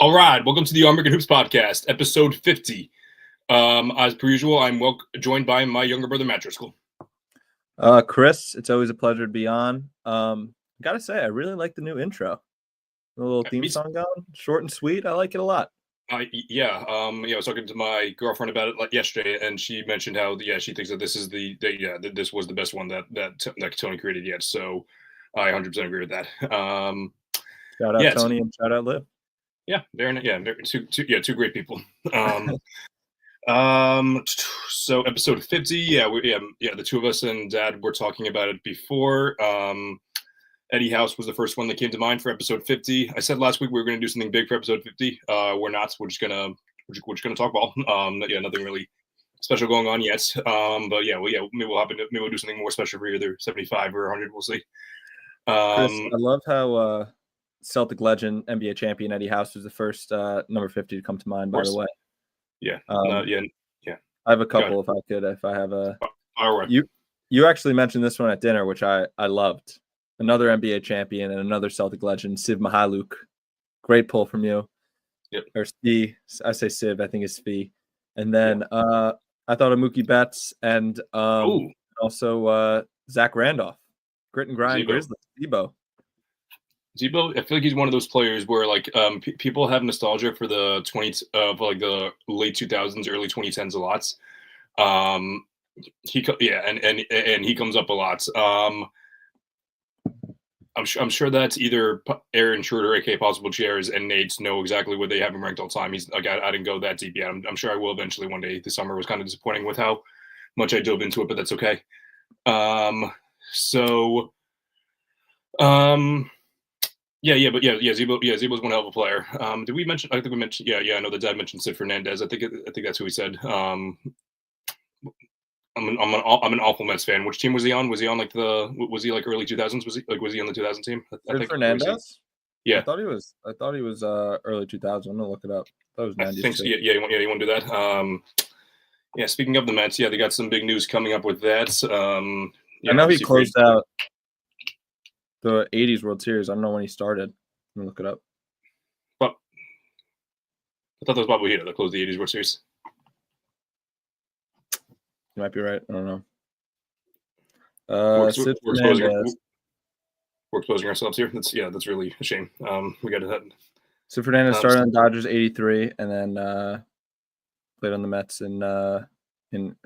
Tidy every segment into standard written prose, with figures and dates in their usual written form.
All right, welcome to the American Hoops Podcast, episode 50. As per usual, I'm joined by my younger brother, Matt Driscoll. Chris, it's always a pleasure to be on. Gotta say, I really like the new intro. The little theme song going, short and sweet. I like it a lot. I was talking to my girlfriend about it yesterday, and she mentioned how she thinks that this is this was the best one that Tony created yet. So I 100% agree with that. Shout out Tony and shout out Liv. Yeah, they're two great people. So episode 50, the two of us and Dad were talking about it before. Eddie House was the first one that came to mind for episode 50. I said last week we were going to do something big for episode 50. We're not. We're just gonna talk ball. Nothing really special going on yet. Maybe we'll do something more special for either 75 or 100. We'll see. Chris, I love how Celtic legend, NBA champion Eddie House was the first number 50 to come to mind. By the way. Yeah. I have a couple if I could. If I have a. All right. You actually mentioned this one at dinner, which I loved. Another NBA champion and another Celtic legend, Siv Mihailuk. Great pull from you. Yep. Or Svi. I say Siv. I think it's Svi. And then I thought of Mookie Betts and also Zach Randolph. Grit and grind Grizzlies. Zebo, I feel like he's one of those players where people have nostalgia for the the late 2000s, early 2010s a lot. He comes up a lot. I'm sure that's either Aaron Schroeder, aka Possible Chairs, and Nate's know exactly what they have him ranked all the time. He's like, I didn't go that deep yet. I'm sure I will eventually one day. This summer was kind of disappointing with how much I dove into it, but that's okay. Zebo's one hell of a player. Did we mention? I think we mentioned. I know the Dad mentioned Sid Fernandez. I think that's who he said. I'm an awful Mets fan. Which team was he on? Was he on was he early 2000s? Was he on the 2000 team? I think Fernandez. Yeah, I thought he was early 2000s. I'm gonna look it up. That was 90s. I think so. You want to do that? Speaking of the Mets, they got some big news coming up with that. I know he closed out the 80s World Series. I don't know when he started. I'm gonna look it up. But I thought that was Bob Wahita that closed the 80s World Series. You might be right. I don't know. We're exposing ourselves here. That's really a shame. We got to. So Fernandez started on Dodgers 83, and then played on the Mets in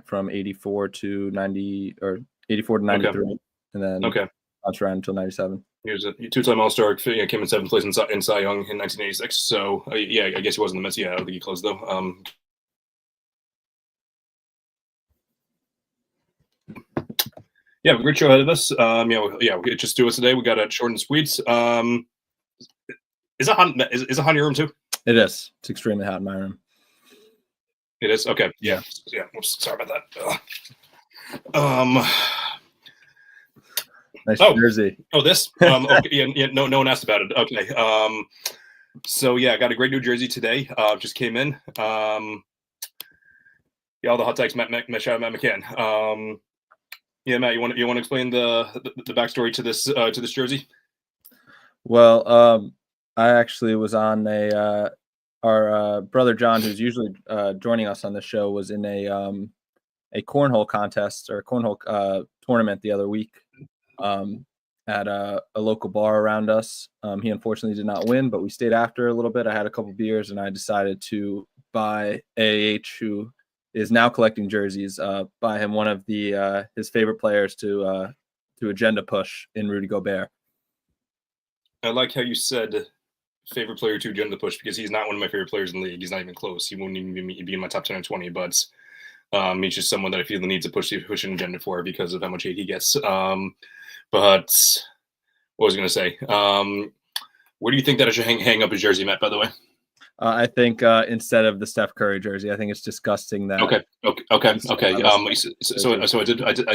from 84 to 90 or 84 to 93, and then bounced around until 97. He was a two-time All-Star. Came in 7th place in Cy Young in 1986. So I guess he was in the Mets. I don't think he closed though. We have a great show ahead of us. Just do us today. We got a short and sweet. Is it hot? Is it hot in your room too? It is. It's extremely hot in my room. It is? Okay. Yeah. Oops, sorry about that. Nice jersey. Oh, this? Okay, no one asked about it. Okay. I got a great new jersey today. Just came in. All the hot takes. Matt shout out Matt McCann. Matt, you want to explain the backstory to this jersey? Well, I actually was on our brother John, who's usually joining us on the show, was in a cornhole contest or a cornhole tournament the other week at a local bar around us. He unfortunately did not win, but we stayed after a little bit. I had a couple beers, and I decided to buy AH, who is now collecting jerseys, buy him one of his favorite players to agenda push in Rudy Gobert. I like how you said favorite player to agenda push, because he's not one of my favorite players in the league. He's not even close. He won't even be in my top 10 or 20, but he's just someone that I feel the need to push an agenda for because of how much hate he gets. But what was I going to say? Where do you think that I should hang up his jersey, Matt, by the way? I think instead of the Steph Curry jersey, I think it's disgusting that. Okay. So I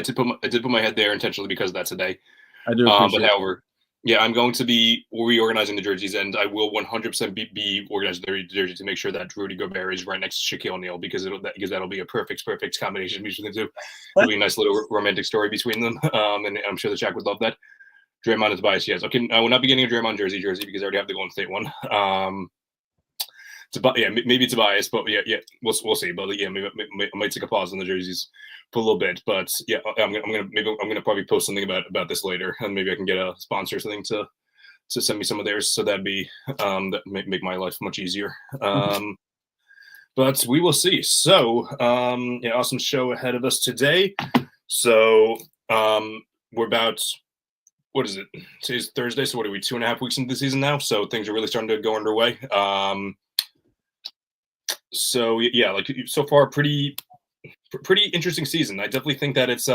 did put my head there intentionally because of that today. I do. But however, I'm going to be reorganizing the jerseys, and I will 100% be organizing the jersey to make sure that Rudy Gobert is right next to Shaquille O'Neal, because that'll be a perfect combination between the two. It'll be a nice little romantic story between them, and I'm sure the Shaq would love that. Draymond is biased, yes. Okay, I will not be getting a Draymond jersey because I already have the Golden State one. maybe it's a bias, but yeah, we'll see. But yeah, maybe I might take a pause on the jerseys for a little bit. But yeah, I'm gonna probably post something about this later, and maybe I can get a sponsor or something to send me some of theirs. So that'd be that make my life much easier. But we will see. So yeah, awesome show ahead of us today. So we're about, what is it? Today's Thursday, so what are we, 2.5 weeks into the season now? So things are really starting to go underway. So yeah, like so far, pretty interesting season. I definitely think that it's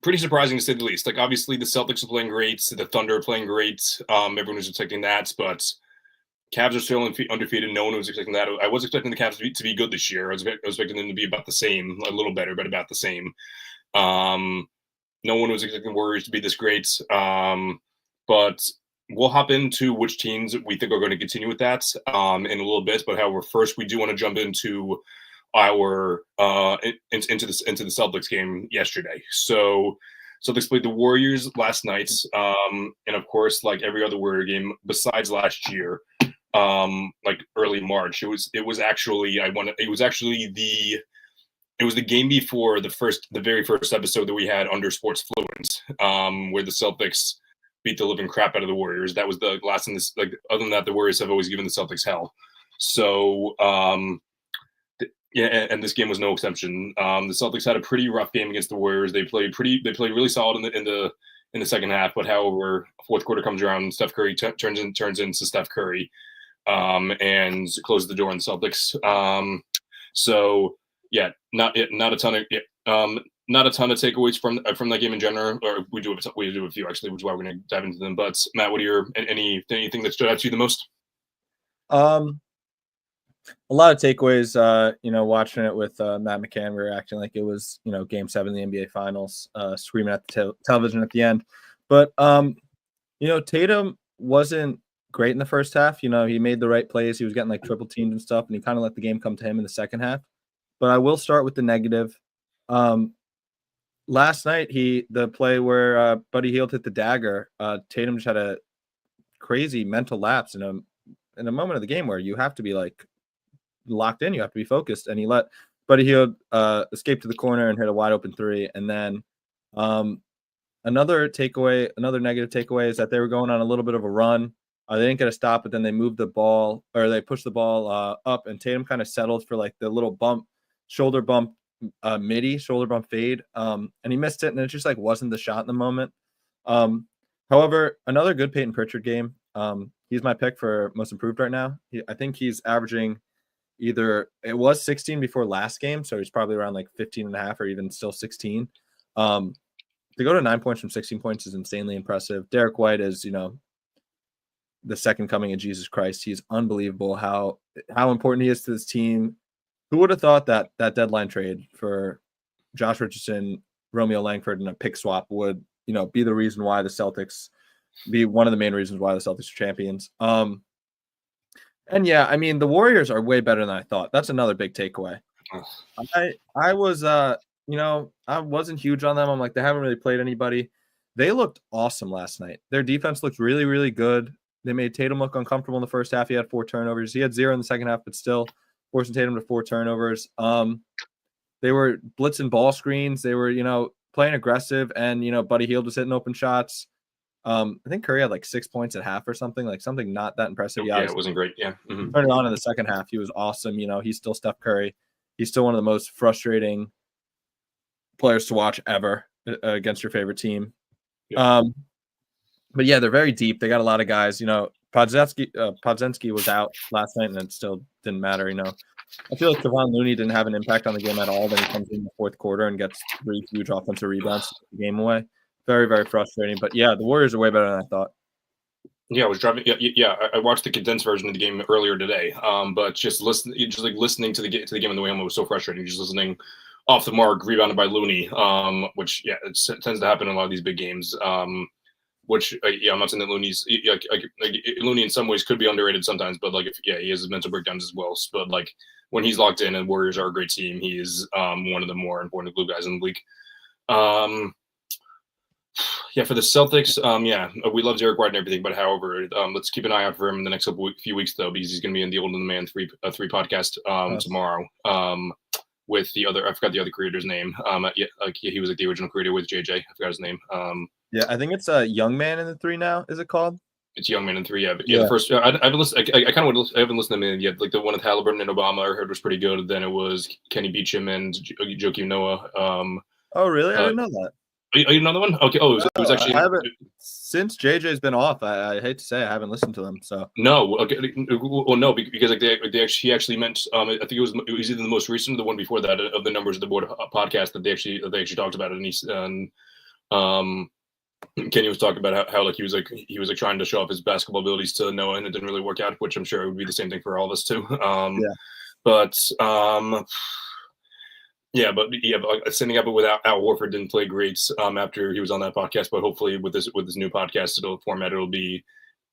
pretty surprising to say the least. Like obviously the Celtics are playing great, the Thunder are playing great. Everyone was expecting that, but Cavs are still undefeated. No one was expecting that. I was expecting the Cavs to be good this year. I was expecting them to be about the same, a little better, but about the same. No one was expecting Warriors to be this great. But we'll hop into which teams we think are going to continue with that in a little bit. But however, first we do want to jump into our into the Celtics game yesterday. So Celtics played the Warriors last night, and of course, like every other Warrior game besides last year, like early March, it was actually the game before the very first episode that we had under Sports Fluent, where the Celtics beat the living crap out of the Warriors. That was the last in this. Like other than that, the Warriors have always given the Celtics hell. So yeah, and this game was no exception. The Celtics had a pretty rough game against the Warriors. They played really solid in the second half. But however, fourth quarter comes around, Steph Curry turns into Steph Curry, and closes the door on the Celtics. So yeah, not a ton of takeaways from that game in general. Or we do a few actually, which is why we're going to dive into them. But Matt, what are anything that stood out to you the most? A lot of takeaways, watching it with Matt McCann, we were acting like it was, Game 7 of the NBA Finals, screaming at the television at the end. But, Tatum wasn't great in the first half. He made the right plays. He was getting like triple teamed and stuff, and he kind of let the game come to him in the second half. But I will start with the negative. Last night, the play where Buddy Hield hit the dagger, Tatum just had a crazy mental lapse in a moment of the game where you have to be like locked in, you have to be focused, and he let Buddy Hield escape to the corner and hit a wide open three. And then another negative takeaway is that they were going on a little bit of a run. They didn't get a stop, but then they moved the ball, or they pushed the ball up, and Tatum kind of settled for like the little shoulder bump fade, and he missed it, and it just like wasn't the shot in the moment. However, another good Peyton Pritchard game. He's my pick for most improved right now. I think he's averaging it was 16 before last game, so he's probably around like 15 and a half or even still 16. To go to 9 points from 16 points is insanely impressive. Derek White is, the second coming of Jesus Christ. He's unbelievable how important he is to this team. Who would have thought that deadline trade for Josh Richardson, Romeo Langford, and a pick swap would, be the reason why the Celtics be one of the main reasons why the Celtics are champions. And yeah, I mean, the Warriors are way better than I thought. That's another big takeaway. I was, I wasn't huge on them. I'm like, they haven't really played anybody. They looked awesome last night. Their defense looked really, really good. They made Tatum look uncomfortable in the first half. He had 4 turnovers. He had 0 in the second half, but still forcing Tatum to 4 turnovers. They were blitzing ball screens. They were, playing aggressive, and, Buddy Hield was hitting open shots. I think Curry had like 6 points at half or something not that impressive. Yeah, it wasn't great. Yeah. Mm-hmm. Turned it on in the second half. He was awesome. He's still Steph Curry. He's still one of the most frustrating players to watch ever against your favorite team. Yeah. But yeah, they're very deep. They got a lot of guys. Podziemski was out last night, and it still didn't matter. I feel like Kevon Looney didn't have an impact on the game at all. Then he comes in the fourth quarter and gets 3 huge offensive rebounds to take the game away. Very, very frustrating. But yeah, the Warriors are way better than I thought. Yeah, I was driving. Yeah, I watched the condensed version of the game earlier today. But just listening to the game on the way home, it was so frustrating. Just listening off the mark, rebounded by Looney, which it tends to happen in a lot of these big games. Which I'm not saying that Looney's Looney in some ways could be underrated sometimes, but he has his mental breakdowns as well. But when he's locked in, and Warriors are a great team, he is one of the more important glue guys in the league. Yeah, for the Celtics, we love Derek White and everything, but however, let's keep an eye out for him in the next few weeks though, because he's going to be in the Old and the Man three podcast tomorrow. With the other, I forgot the other creator's name. He was like the original creator with JJ. I forgot his name. Yeah, I think it's a Young Man in the 3 now. Is it called? It's Young Man in 3. Yeah, but the first I haven't listened. I haven't listened to them yet. Like the one with Halliburton and Obama, I heard was pretty good. Then it was Kenny Beecham and Joakim Noah. Oh, really? I didn't know that. Are you another one? Okay. Oh, it was actually. I haven't, since JJ's been off. I hate to say I haven't listened to them. So no, okay. Well, no, because like he actually meant. I think it was either the most recent or the one before that of the Numbers of the Board podcast that they actually talked about it. And Kenny was talking about how like he was trying to show off his basketball abilities to Noah, and it didn't really work out. Which I'm sure it would be the same thing for all of us too. But sending up without Al Horford didn't play great after he was on that podcast. But hopefully with this new podcast it'll be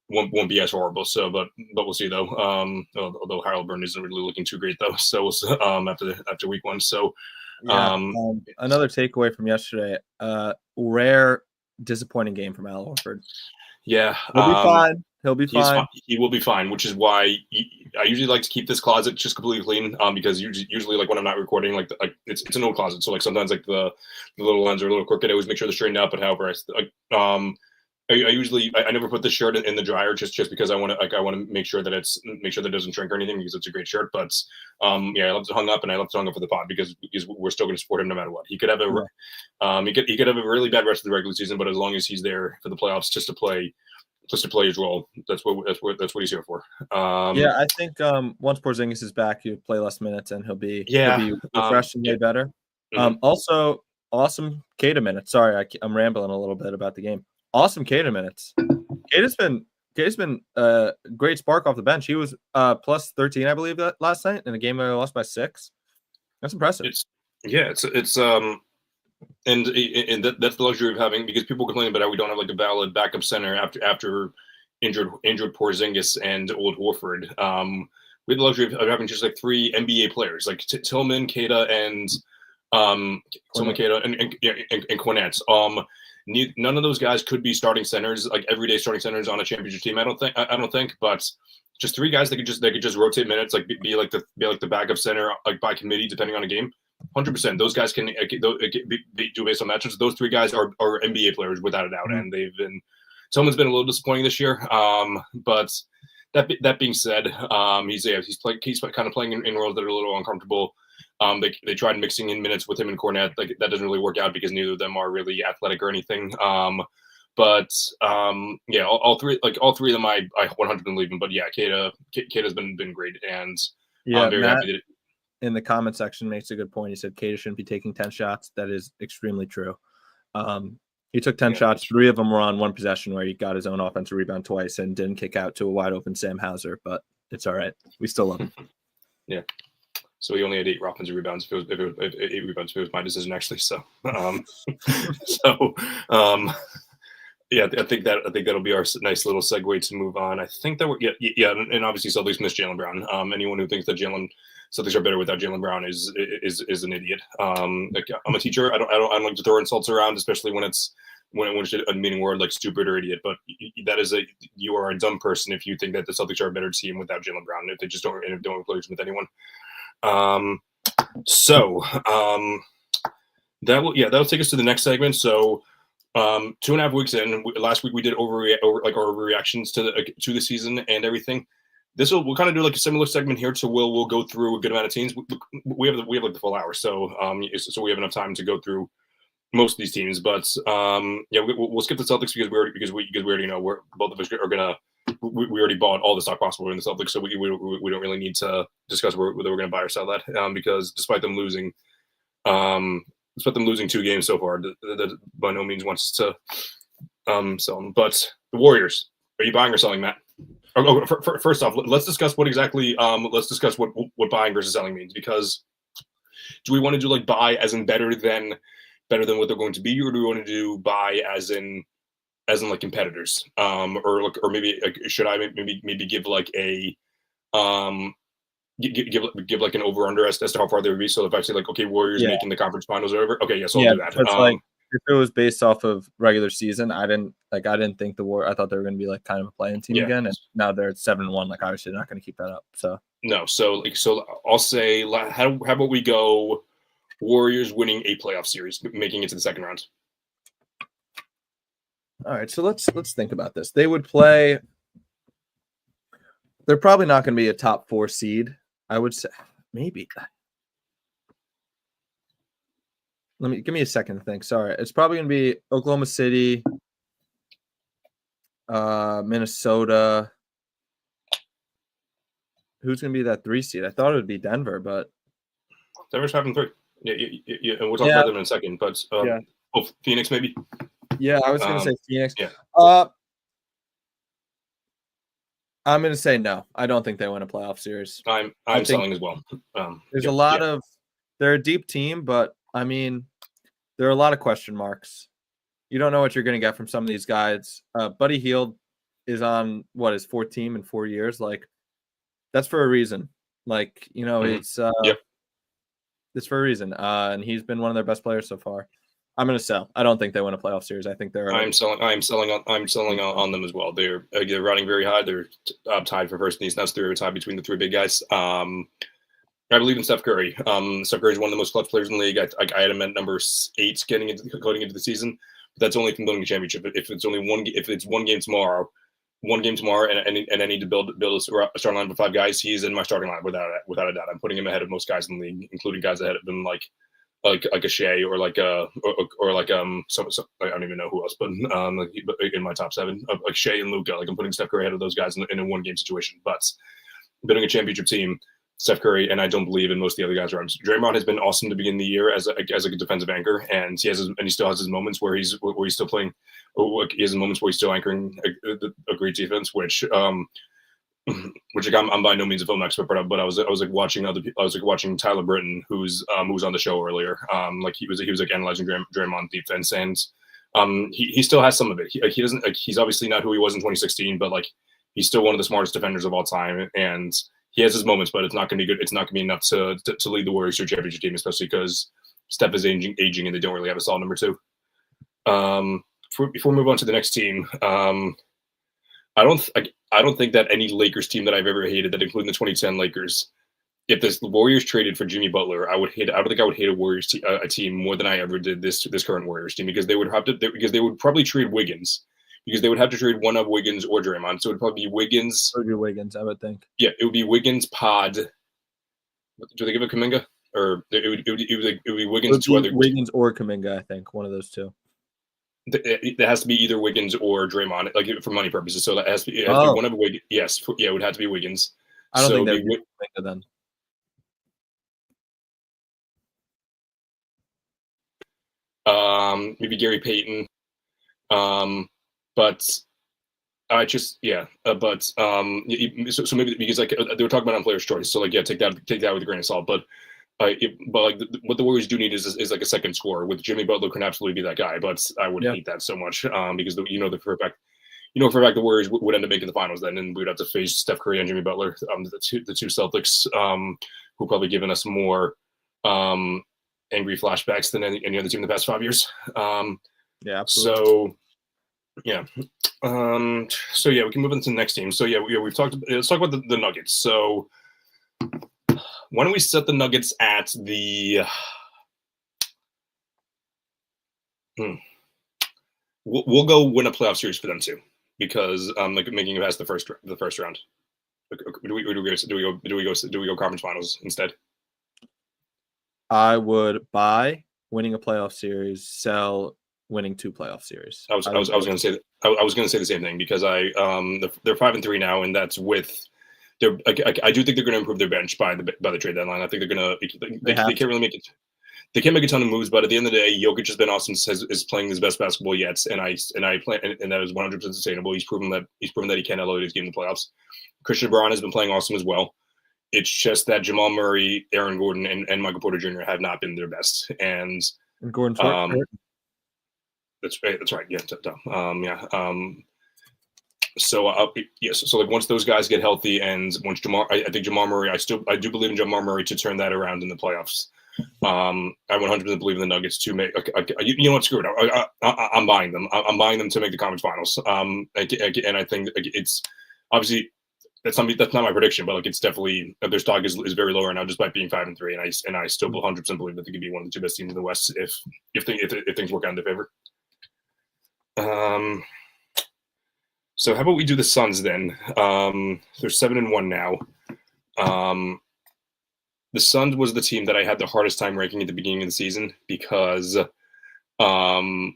won't be as horrible. So but we'll see though. Although Halliburton isn't really looking too great though. So we'll see, after week 1. So another takeaway from yesterday. Rare disappointing game from Al Horford. Yeah, he'll be fine. He'll be fine. He will be fine, which is why I usually like to keep this closet just completely clean. Because usually like when I'm not recording, like it's an old closet, so like sometimes like the little lines are a little crooked. I always make sure they're straightened out. But however, I never put the shirt in the dryer just because I want to make sure that it doesn't shrink or anything, because it's a great shirt. But I left it hung up, and I left it hung up for the pod because we're still going to support him no matter what. He could have he could have a really bad rest of the regular season, but as long as he's there for the playoffs, just to play his role, that's what he's here for. I think once Porzingis is back, he'll play less minutes and he'll be refreshed and way better. Mm-hmm. Also, awesome Kata minutes. Sorry, I'm rambling a little bit about the game. Awesome Kata minutes. Kata's been a great spark off the bench. He was plus 13, I believe, that last night in a game where they lost by 6. That's impressive. And that's the luxury of having, because people complain about how we don't have like a valid backup center after injured Porzingis and old Horford. We have the luxury of having just like 3 NBA players, like Tillman, Kata, and Cornette. None of those guys could be starting centers, like everyday starting centers on a championship team. I don't think, but just 3 guys that could just rotate minutes, like be like the backup center, like by committee, depending on a game. 100%. Those guys can do based on matchups. Those 3 guys are NBA players without a doubt, and someone's been a little disappointing this year. But that being said, he's kind of playing in roles that are a little uncomfortable. They tried mixing in minutes with him and Cornette. Like that doesn't really work out because neither of them are really athletic or anything. All 3 of them I 100% believe in. But yeah, Kata's been great, and I'm very happy that. In the comment section makes a good point. He said Kata shouldn't be taking 10 shots. That is extremely true. He took 10 shots. 3 of them were on one possession where he got his own offensive rebound twice and didn't kick out to a wide open Sam Hauser, but it's all right. We still love him. Yeah. So he only had 8 offensive rebounds. If it was my decision actually. So, I think that'll be our nice little segue to move on. I think that and obviously Celtics miss Jaylen Brown. Anyone who thinks that Celtics are better without Jaylen Brown is an idiot. I'm a teacher. I don't like to throw insults around, especially when it's a meaning word like stupid or idiot. But you are a dumb person if you think that the Celtics are a better team without Jaylen Brown. If they just don't replace him with anyone. That'll take us to the next segment. So 2.5 weeks in, last week we did our overreactions to the season and everything. We'll kind of do like a similar segment here. So we'll go through a good amount of teams. We have like the full hour, so we have enough time to go through most of these teams. But we'll skip the Celtics because we already know both of us are gonna. We already bought all the stock possible in the Celtics, so we don't really need to discuss whether we're going to buy or sell that because despite them losing 2 games so far, that by no means wants to sell them. But the Warriors, are you buying or selling, Matt? First off, let's discuss what exactly. Let's discuss what buying versus selling means, because do we want to do like buy as in better than what they're going to be, or do we want to do buy as in like competitors, or maybe should I maybe give like a give like an over under as to how far they would be? So if I say like, okay, Warriors making the conference finals or whatever, okay, yes, I'll do that. It's like if it was based off of regular season, I didn't think the War. I thought they were going to be like kind of a playing team again, and now they're at 7-1. Like obviously they're not going to keep that up. So no, so I'll say how about we go Warriors winning a playoff series, making it to the second round. All right, so let's think about this. They would play. They're probably not going to be a top 4 seed. I would say maybe. Give me a second to think. Sorry, it's probably going to be Oklahoma City, Minnesota. Who's going to be that 3 seed? I thought it would be Denver, but Denver's 5-3. Yeah, and we'll talk about them in a second. But Phoenix maybe. Yeah, I was going to say Phoenix. Yeah. I'm going to say no. I don't think they win a playoff series. I'm selling as well. There's a lot of – they're a deep team, but, I mean, there are a lot of question marks. You don't know what you're going to get from some of these guys. Buddy Hield is on, his 4th team in 4 years. Like, that's for a reason. Like, it's for a reason. And he's been one of their best players so far. I'm going to sell. I don't think they win a playoff series. I think they're. I'm selling on them as well. They're running very high. They're tied for first in the East. That's they're tied between the 3 big guys. I believe in Steph Curry. Steph Curry is one of the most clutch players in the league. I had him at number 8 going into the season. But that's only from building a championship. If it's one game tomorrow, and I need to build a starting line with 5 guys, he's in my starting line without a doubt. I'm putting him ahead of most guys in the league, including guys ahead of him like a Shea or I don't even know who else, but in my top 7, like Shea and Luka. Like I'm putting Steph Curry ahead of those guys in a 1-game situation. But building a championship team, Steph Curry, and I don't believe in most of the other guys around. Draymond has been awesome to begin the year as a defensive anchor, and he still has his moments where he's still playing. He has moments where he's still anchoring a great defense, which I'm by no means a film expert, but I was watching Tyler Britton, who's on the show earlier. He was analyzing Draymond defense, and he still has some of it. He doesn't he's obviously not who he was in 2016, but he's still one of the smartest defenders of all time, and he has his moments, but it's not going to be good. It's not going to be enough to lead the Warriors to a championship team, especially because Steph is aging, and they don't really have a solid number 2. Before we move on to the next team, I don't think that any Lakers team that I've ever hated, that including the 2010 Lakers, if the Warriors traded for Jimmy Butler, I don't think I would hate a Warriors a team more than I ever did this current Warriors team, because they would probably trade Wiggins, because they would have to trade one of Wiggins or Draymond. So it would probably be Wiggins. It would be Wiggins, I would think. Yeah, it would be Wiggins, Pod. Do they give it Kuminga? Or it would be Wiggins and 2 other. Wiggins or Kuminga, I think, one of those 2. It has to be either Wiggins or Draymond, for money purposes. So that has to be one of Wiggins. Yes, it would have to be Wiggins. I don't think that would be Kuminga then. Maybe Gary Payton. But I just so maybe because they were talking about on player's choice. So take that with a grain of salt. But what the Warriors do need is a second scorer. With Jimmy Butler can absolutely be that guy, but I wouldn't hate that so much because for a fact the Warriors would end up making the finals then, and we would have to face Steph Curry and Jimmy Butler, the two Celtics, who probably given us more angry flashbacks than any other team in the past 5 years. Absolutely. So we can move on to the next team. So we've talked. Let's talk about the Nuggets. So why don't we set the Nuggets at the? We'll go win a playoff series for them too, because making it past the first round. Do we go conference finals instead? I would buy winning a playoff series, sell winning 2 playoff series. I was going to say that. I was going to say the same thing, because they're 5-3 now, and that's with. I do think they're going to improve their bench by the trade deadline. I think they're going to. They can't really make it. They can't make a ton of moves, but at the end of the day, Jokic has been awesome. Is playing his best basketball yet, and that is 100% sustainable. He's proven that he can elevate his game in the playoffs. Christian Braun has been playing awesome as well. It's just that Jamal Murray, Aaron Gordon, and Michael Porter Jr. have not been their best, and Gordon's That's right. Yeah. So once those guys get healthy, and once I think Jamal Murray, I do believe in Jamal Murray to turn that around in the playoffs. I 100% believe in the Nuggets to make. You know what? Screw it. I'm buying them. I'm buying them to make the conference finals. And I think it's obviously that's not my prediction, but like it's definitely their stock is very low right now, despite being 5-3. And I still 100% believe that they could be one of the two best teams in the West if things work out in their favor. So how about we do the Suns then? They're 7-1 now. The Suns was the team that I had the hardest time ranking at the beginning of the season because obviously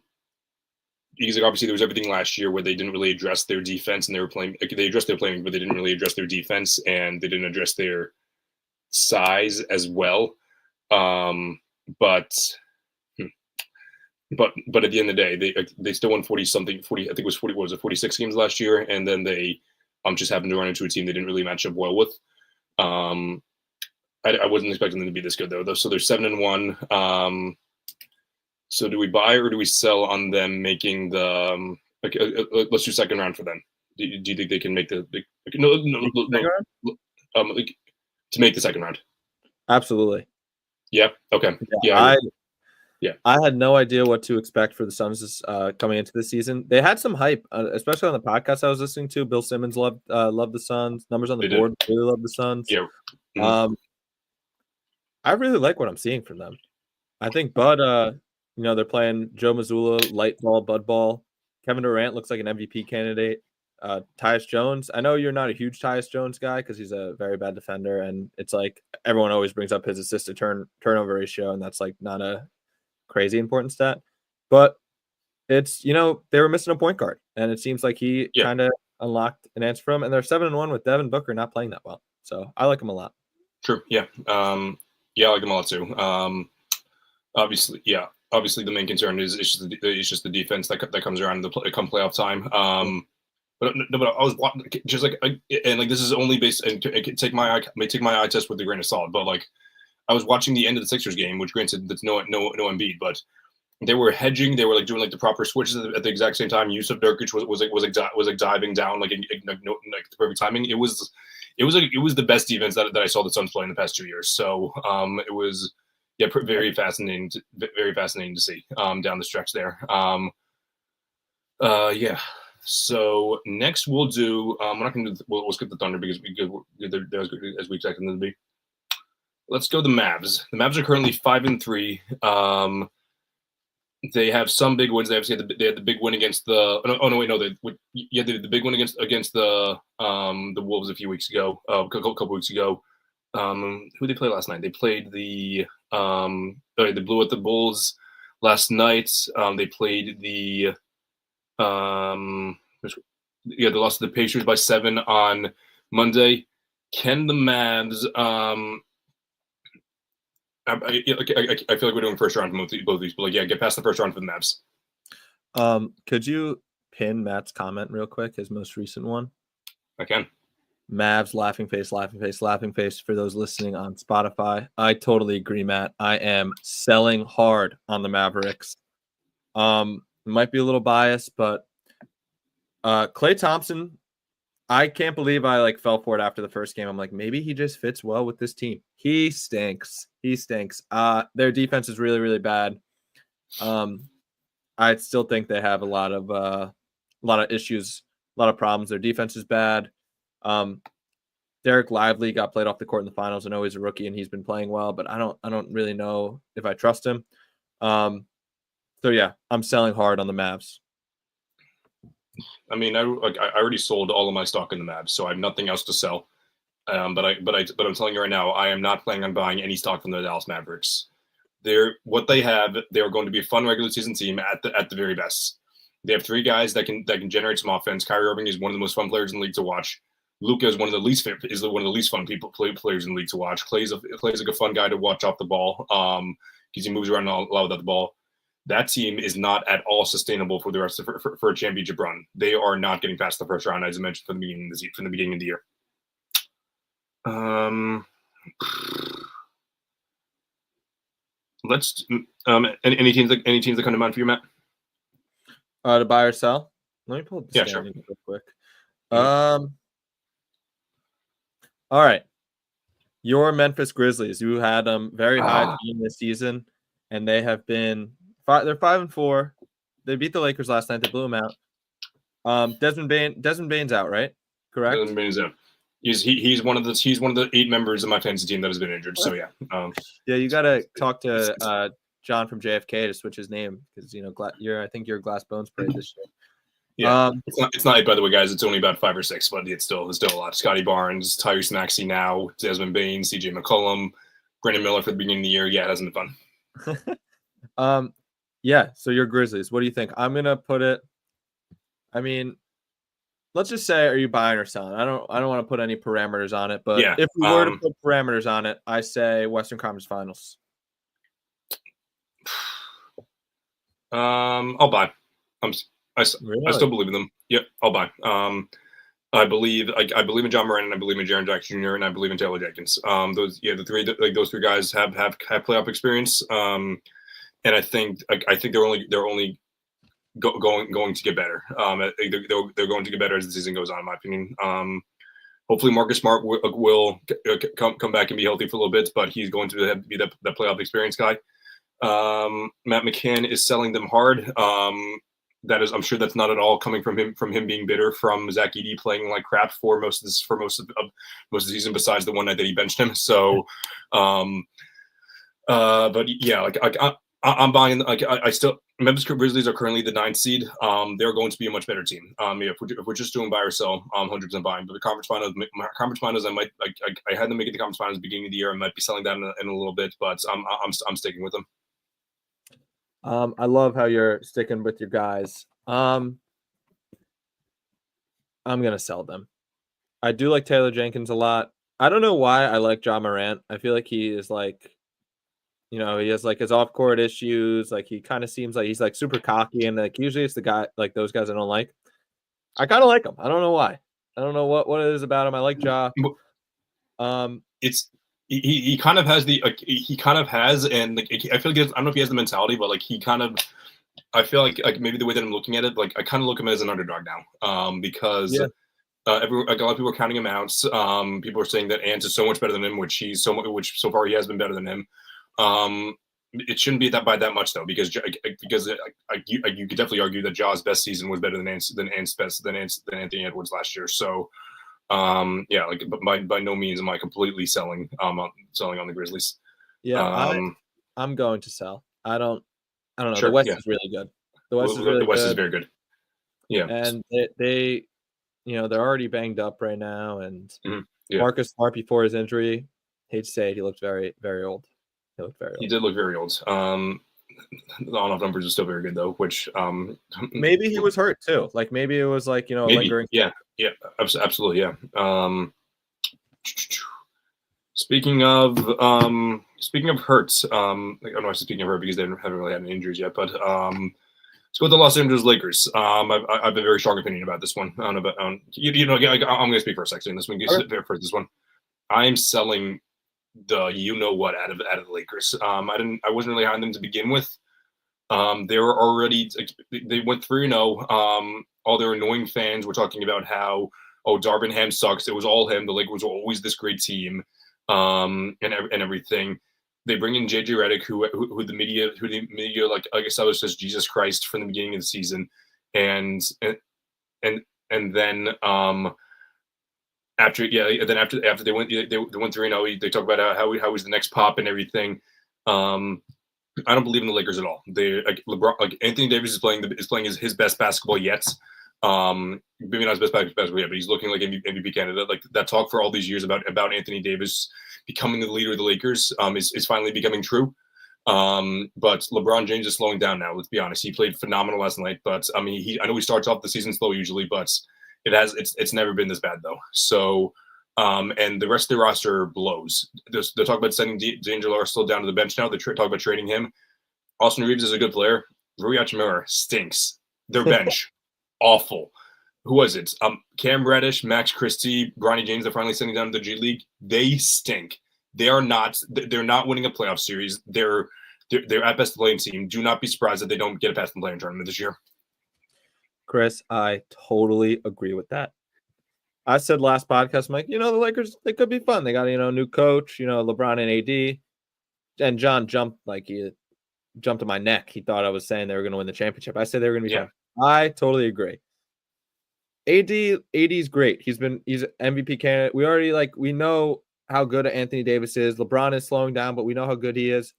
there was everything last year where they didn't really address their defense and they addressed their playing, but they didn't really address their defense and they didn't address their size as well. But at the end of the day, they still won 40 something. I think it was 40. What was it? 46 games last year, and then they just happened to run into a team they didn't really match up well with. I wasn't expecting them to be this good though. So they're 7-1. So do we buy or do we sell on them making the? Let's do second round for them. Do you think they can make to make the second round? Absolutely. Yeah. Okay. Yeah. I had no idea what to expect for the Suns coming into the season. They had some hype, especially on the podcast I was listening to. Bill Simmons loved the Suns. Numbers on the board really love the Suns. Yeah. Mm-hmm. I really like what I'm seeing from them. I think Bud, they're playing Joe Mazzulla, light ball, Bud ball. Kevin Durant looks like an MVP candidate. Tyus Jones. I know you're not a huge Tyus Jones guy because he's a very bad defender, and it's like everyone always brings up his assist to turnover ratio, and that's like not a crazy important stat. But it's they were missing a point guard, and it seems like he kind of unlocked an answer for him. And they're 7-1 with Devin Booker not playing that well, so I like him a lot. True. Yeah. I like him a lot too. Obviously, the main concern is just the defense that comes around come playoff time. But I was just like, and like this is only based and take my eye test with a grain of salt. But like, I was watching the end of the Sixers game, which granted that's no Embiid, but they were hedging. They were like doing like the proper switches at the exact same time. Yusuf Nurkic was diving down like the perfect timing. It was the best defense that I saw the Suns play in the past 2 years. So it was very fascinating to see down the stretch there. So next we'll do. We're not going to. We'll skip the Thunder because they're as we expected them to be. Let's go the Mavs. The Mavs are currently 5-3. They have some big wins. They had the big win against the. They had the big win against the Wolves a few weeks ago. A couple weeks ago. Who did they play last night? They played they blew at the Bulls last night. They played they lost to the Pacers by 7 on Monday. Can the Mavs? I feel like we're doing first round for both of these, but get past the first round for the Mavs. Could you pin Matt's comment real quick? His most recent one. I can. Mavs, laughing face for those listening on Spotify. I totally agree, Matt. I am selling hard on the Mavericks. Might be a little biased, but Klay Thompson, I can't believe I fell for it after the first game. I'm like, maybe he just fits well with this team. He stinks. Their defense is really, really bad. I still think they have a lot of issues, a lot of problems. Their defense is bad. Derek Lively got played off the court in the finals. I know he's a rookie and he's been playing well, but I don't really know if I trust him. So yeah, I'm selling hard on the Mavs. I mean, I already sold all of my stock in the Mavs, so I have nothing else to sell. But I'm telling you right now, I am not planning on buying any stock from the Dallas Mavericks. They are going to be a fun regular season team at the very best. They have 3 guys that can generate some offense. Kyrie Irving is one of the most fun players in the league to watch. Luka is one of the least fun players in the league to watch. Clay's like a fun guy to watch off the ball because he moves around a lot without the ball. That team is not at all sustainable for the rest of for a championship run. They are not getting past the first round, as I mentioned from the beginning of the year. Let's any teams that come to mind for you, Matt? To buy or sell? Let me pull up the standings real quick. All right. your Memphis Grizzlies, you had them very high this season, and they have been they're 5-4. They beat the Lakers last night. They blew them out. Desmond Bane's out, right? Correct. Desmond Bane's out. He's one of the 8 members of my fantasy team that has been injured. So yeah. Yeah, you got to talk to John from JFK to switch his name because I think you're Glass Bones Parade this year. Yeah, it's not 8, by the way, guys. It's only about 5 or 6, but it's still a lot. Scotty Barnes, Tyrese Maxey now, Desmond Bain, CJ McCollum, Brandon Miller for the beginning of the year. Yeah, it hasn't been fun. Yeah. So your Grizzlies. What do you think? I'm gonna put it. I mean, let's just say, are you buying or selling? I don't want to put any parameters on it, but if we were to put parameters on it, I say Western Conference Finals. I'll buy. I still believe in them. Yep, I'll buy. I believe in John Moran, and I believe in Jaren Jackson Jr., and I believe in Taylor Jenkins. Those three guys have playoff experience. And I think they're only going to get better. They're going to get better as the season goes on, in my opinion. Hopefully Marcus Smart will come back and be healthy for a little bit, but he's going to be the playoff experience guy. Matt McCann is selling them hard. I'm sure that's not at all coming from him being bitter from Zach Edey playing like crap for most of the season, besides the one night that he benched him. So, but yeah, I'm buying. I still Memphis Grizzlies are currently the 9th seed. They're going to be a much better team. If we're just doing buy or sell, 100% buying. But the conference finals, I had them make it the conference finals at the beginning of the year. I might be selling that in a little bit, but I'm sticking with them. I love how you're sticking with your guys. I'm gonna sell them. I do like Taylor Jenkins a lot. I don't know why I like John Morant. I feel like he is like, he has like his off-court issues. Like he kind of seems like he's like super cocky, and like usually it's the guy like those guys I don't like. I kind of like him. I don't know why. I don't know what it is about him. I like Ja. He kind of has and like I feel like I don't know if he has the mentality, but like I feel like maybe the way that I'm looking at it, like I kind of look at him as an underdog now, because a lot of people are counting him out. People are saying that Ant is so much better than him, which so far he has been better than him. It shouldn't be by that much though, because you could definitely argue that Ja's best season was better than Anthony Edwards last year. So. But by no means am I completely selling on the Grizzlies. Yeah, I'm going to sell. I don't know. Sure, the West is really good. The West is very good. Yeah, and they they're already banged up right now. And Marcus Smart before his injury, hate to say it, he looked very, very old. He did look very old. The on-off numbers are still very good though, which maybe he was hurt too. Like maybe it was like lingering. Yeah, absolutely, yeah. Speaking of hurts, I'm not speaking of hurt because they haven't really had any injuries yet, but let's go with the Los Angeles Lakers. I have a very strong opinion about this one. I'm going to speak for a second. This one, for this one, I'm selling the out of the Lakers. I wasn't really high on them to begin with. They were already they went 3-0. All their annoying fans were talking about how Darvin Ham sucks. It was all him. The Lakers were always this great team, and everything. They bring in JJ Redick, who the media like I guess I was just Jesus Christ from the beginning of the season, and then after they went 3-0, they talk about how he's the next Pop and everything. I don't believe in the Lakers at all. LeBron, Anthony Davis is playing his best basketball yet. Maybe not his best basketball yet, but he's looking like MVP candidate. Like that talk for all these years about Anthony Davis becoming the leader of the Lakers is finally becoming true. But LeBron James is slowing down now. Let's be honest. He played phenomenal last night, but I mean, I know he starts off the season slow usually, but it's never been this bad though. So. And the rest of the roster blows. They're talking about sending D'Angelo Russell down to the bench now. They're talking about trading him. Austin Reeves is a good player. Rui Hachimura stinks. Their bench, awful. Who was it? Cam Reddish, Max Christie, Bronny James. They're finally sending down to the G League. They stink. They're not winning a playoff series. They're at best a playing team. Do not be surprised that they don't get past the playing tournament this year. Chris, I totally agree with that. I said last podcast, I'm like, the Lakers, they could be fun. They got, new coach, LeBron and AD. And John he jumped to my neck. He thought I was saying they were going to win the championship. I said they were going to be fun. I totally agree. AD's great. He's MVP candidate. We know how good Anthony Davis is. LeBron is slowing down, but we know how good he is.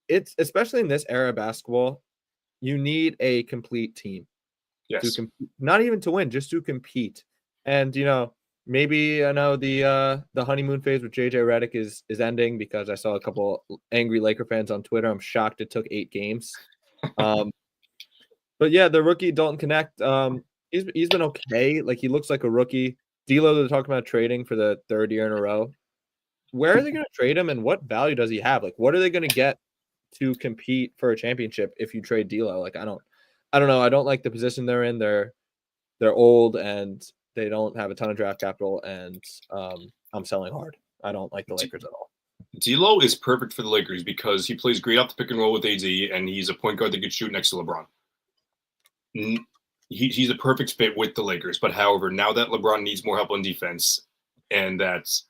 It's especially in this era of basketball, you need a complete team. Yes. Not even to win, just to compete. And maybe I know the honeymoon phase with JJ Redick is ending because I saw a couple angry Laker fans on Twitter. I'm shocked it took 8 games. But yeah, the rookie Dalton Connect, he's been okay. Like, he looks like a rookie. D'Lo, they're talking about trading for the 3rd year in a row. Where are they going to trade him, and what value does he have? Like, what are they going to get to compete for a championship if you trade D'Lo? Like, I don't know. I don't like the position they're in. They're old and they don't have a ton of draft capital, and I'm selling hard. I don't like the Lakers at all. D'Lo is perfect for the Lakers because he plays great off the pick and roll with AD, and he's a point guard that could shoot next to LeBron. He's a perfect fit with the Lakers, but however, now that LeBron needs more help on defense, and that's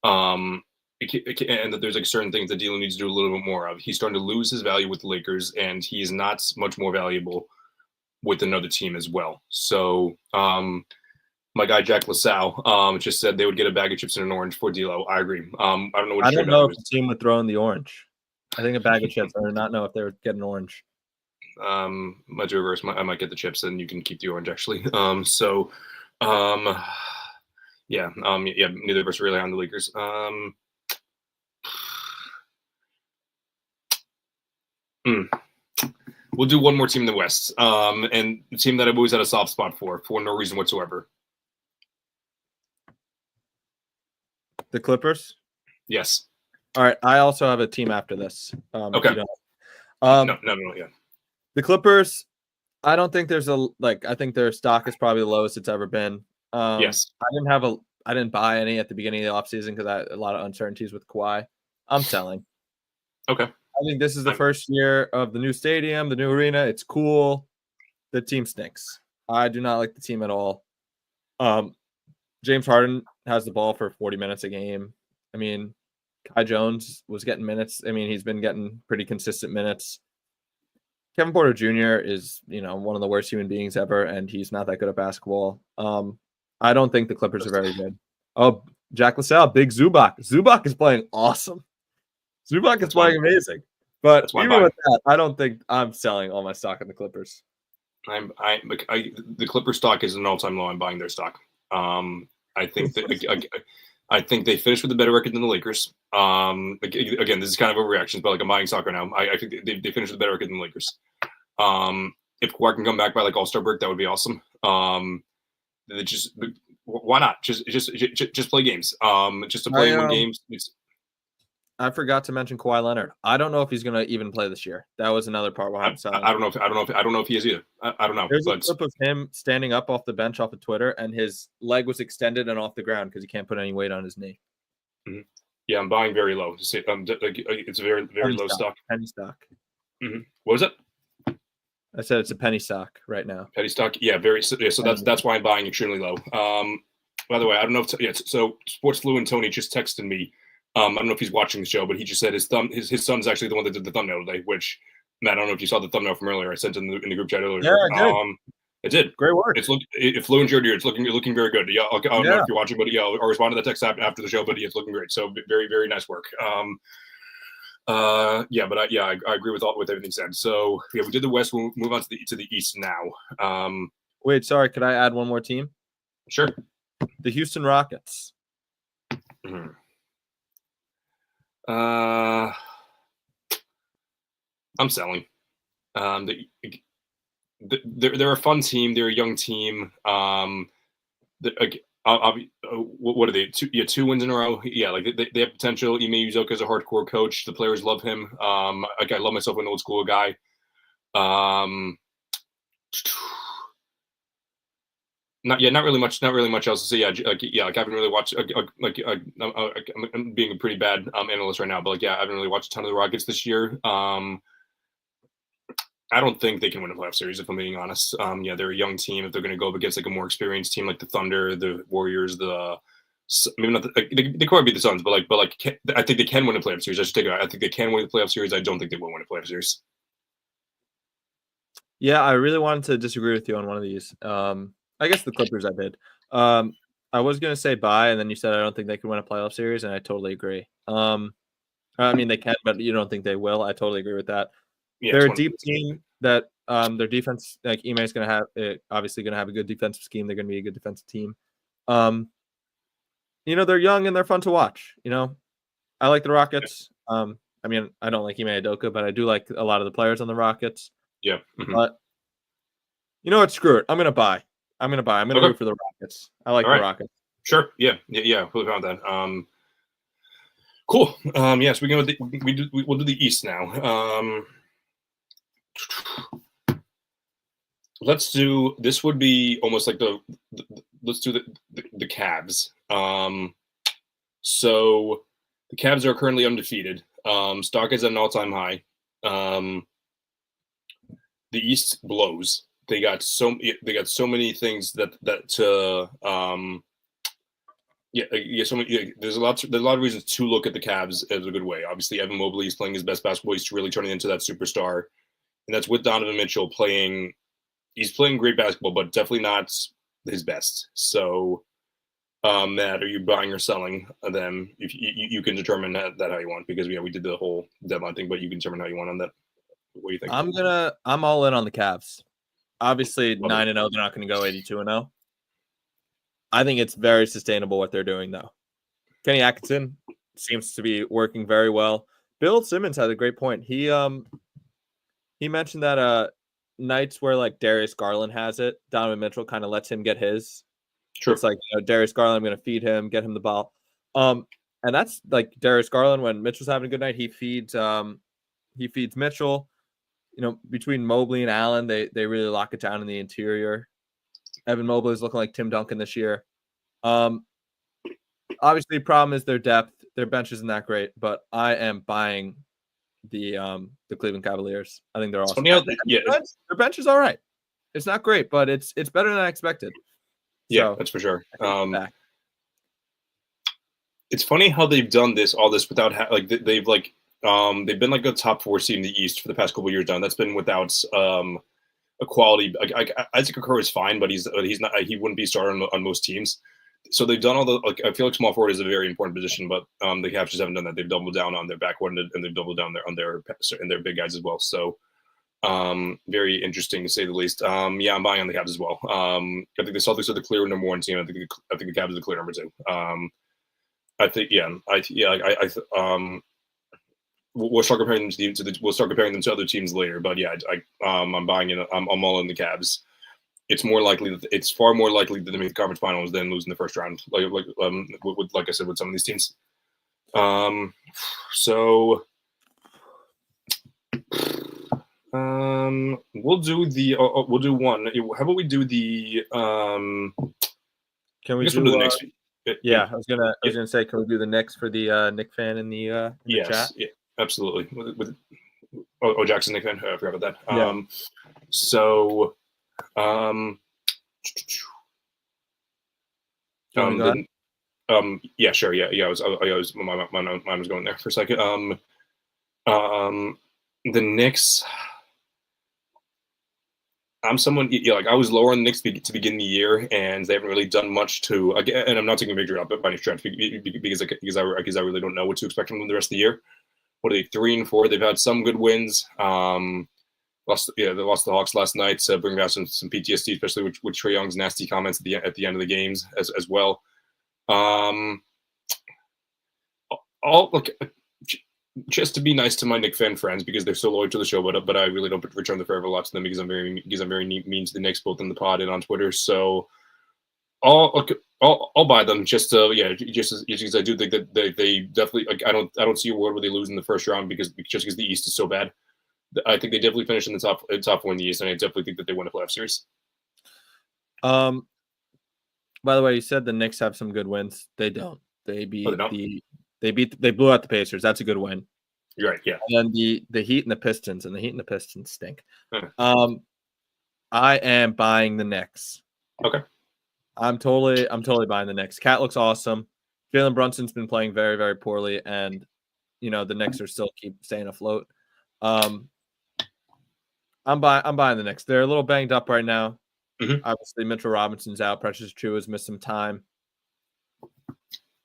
and that there's like certain things that D'Lo needs to do a little bit more of, he's starting to lose his value with the Lakers, and he's not much more valuable with another team as well. So my guy Jack LaSalle just said they would get a bag of chips and an orange for D'Lo. I agree. I don't know what I don't know if the team would throw in the orange. I think a bag of chips. I do not know if they would get an orange. Much reverse. I might get the chips and you can keep the orange actually. Yeah. Neither of us really on the Lakers. We'll do one more team in the West. And the team that I've always had a soft spot for no reason whatsoever. The Clippers? Yes. All right. I also have a team after this. Okay. No, yeah. The Clippers, I don't think I think their stock is probably the lowest it's ever been. Yes. I didn't buy any at the beginning of the offseason because I had a lot of uncertainties with Kawhi. I'm selling. Okay. I think this is the first year of the new stadium, the new arena. It's cool. The team stinks. I do not like the team at all. James Harden has the ball for 40 minutes a game. I mean, Kai Jones was getting minutes. I mean, he's been getting pretty consistent minutes. Kevin Porter Jr. is, one of the worst human beings ever, and he's not that good at basketball. I don't think the Clippers are very good. Oh, Jack LaSalle, big Zubac. Zubac is playing awesome. Zubac is playing amazing. But even with that, I don't think I'm selling all my stock in the Clippers. The Clippers stock is an all-time low. I'm buying their stock. I think they finished with a better record than the Lakers. Again, this is kind of overreactions, but I'm buying stock right now. I think they finished with a better record than the Lakers. If Kawhi can come back by All-Star break, that would be awesome. Why not? Just play games. Just to play win games. I forgot to mention Kawhi Leonard. I don't know if he's going to even play this year. That was another part why I'm selling. I don't know if he is either. I don't know. There's a clip of him standing up off the bench off of Twitter, and his leg was extended and off the ground because he can't put any weight on his knee. Mm-hmm. Yeah, I'm buying very low. It's a very low stock. Penny stock. Mm-hmm. What was it? I said it's a penny stock right now. Penny stock, yeah, so that's why I'm buying extremely low. By the way, I don't know if so Sports Flu and Tony just texted me. I don't know if he's watching the show, but he just said his son's actually the one that did the thumbnail today. Which, Matt, I don't know if you saw the thumbnail from earlier. I sent in the group chat earlier. Yeah, I did. It did. Great work. It flew into your ear. It's looking very good. Yeah, I don't know if you're watching, but I'll respond to that text after the show. But it's looking great. So very, very nice work. I agree with everything said. So yeah, we did the West. We'll move on to the East now. Wait, sorry. Could I add one more team? Sure. The Houston Rockets. Mm-hmm. I'm selling. They're a fun team. They're a young team. What are they? 2 wins in a row. Yeah, they have potential. Ime Udoka is a hardcore coach. The players love him. I love myself an old school guy. Not really much else to say. I haven't really watched. I'm being a pretty bad analyst right now, but I haven't really watched a ton of the Rockets this year. I don't think they can win a playoff series, if I'm being honest. Yeah, they're a young team. If they're going to go up against like a more experienced team like the Thunder, the Warriors, maybe not they could beat the Suns, but I think they can win a playoff series. I should take it out. I think they can win a playoff series. I don't think they will win a playoff series. Yeah, I really wanted to disagree with you on one of these. I guess the Clippers I did. I was going to say bye, and then you said I don't think they can win a playoff series, and I totally agree. I mean, they can, but you don't think they will. I totally agree with that. Yeah, They're a deep team that their defense, like Ime is going to have, obviously going to have a good defensive scheme. They're going to be a good defensive team. They're young and they're fun to watch. I like the Rockets. I mean, I don't like Ime Udoka, but I do like a lot of the players on the Rockets. Yeah. Mm-hmm. But you know what? Screw it. I'm going to buy. I'm going to root for the Rockets. I like the Rockets. Sure. Yeah. Fully found that. Cool. Yes, we'll do the East now. Let's do. This would be almost like let's do the Cavs. So the Cavs are currently undefeated. Stock is at an all-time high. The East blows. They got so many things so many. There's a lot of reasons to look at the Cavs as a good way. Obviously, Evan Mobley is playing his best basketball. He's really turning into that superstar, and that's with Donovan Mitchell playing. He's playing great basketball, but definitely not his best. So, Matt, are you buying or selling them? If you can determine that how you want, because we did the whole deadline thing, but you can determine how you want on that. What do you think? I'm all in on the Cavs. Obviously, 9-0. They're not going to go 82-0. I think it's very sustainable what they're doing, though. Kenny Atkinson seems to be working very well. Bill Simmons had a great point. He mentioned that nights where like Darius Garland has it, Donovan Mitchell kind of lets him get his. Sure. It's like Darius Garland, I'm going to feed him, get him the ball. And that's like Darius Garland when Mitchell's having a good night. He feeds Mitchell. Between Mobley and Allen, they really lock it down in the interior. Evan Mobley is looking like Tim Duncan this year. Obviously, the problem is their depth. Their bench isn't that great, but I am buying the Cleveland Cavaliers. I think they're awesome. Their bench is all right. It's not great, but it's better than I expected. Yeah, that's for sure. It's funny how they've done all this without they've been like a top 4 seed in the East for the past couple of years now. That's been without a quality. Isaac Okoro is fine, but he's not. He wouldn't be starting on most teams. So they've done all the. I feel like small forward is a very important position, but the Cavs just haven't done that. They've doubled down on their backcourt and they've doubled down on their big guys as well. So very interesting to say the least. I'm buying on the Cavs as well. I think the Celtics are the clear number 1 team. I think the Cavs are the clear number 2. We'll start comparing them to other teams later. But yeah, I'm buying it. I'm all in the Cavs. It's far more likely that they make the conference finals than losing the first round. Like I said, with some of these teams. We'll do one. How about we do the? Can we do the next? Yeah, I was gonna say, can we do the Knicks for the Knick fan in the chat? Yeah, absolutely. With Jackson Knick fan. I forgot about that. Yeah. Yeah, sure. Yeah. I was my mind was going there for a second. The Knicks. I'm someone I was lower on the Knicks to begin the year, and they haven't really done much to. And I'm not taking a victory up by any stretch because I really don't know what to expect from them the rest of the year. What are they, 3-4? They've had some good wins. They lost the Hawks last night, so bringing back some PTSD, especially with Trae Young's nasty comments at the end of the games as well. Just to be nice to my Knick fan friends because they're so loyal to the show, but I really don't return the favor a lot to them because I'm very mean to the Knicks both in the pod and on Twitter. So I'll buy them just because I do think that they definitely I don't see a world where they lose in the first round because the East is so bad. I think they definitely finish in the top 4 in the East, and I definitely think that they win a playoff series. By the way, you said the Knicks have some good wins. They don't. They blew out the Pacers. That's a good win. You're right. Yeah. And then the Heat and the Pistons, and the Heat and the Pistons stink. Uh, I am buying the Knicks. Okay. I'm totally buying the Knicks. Cat looks awesome. Jalen Brunson's been playing very, very poorly, and the Knicks are still keep staying afloat. I'm buying the Knicks. They're a little banged up right now. Mm-hmm. Obviously, Mitchell Robinson's out. Precious Achiuwa's missed some time.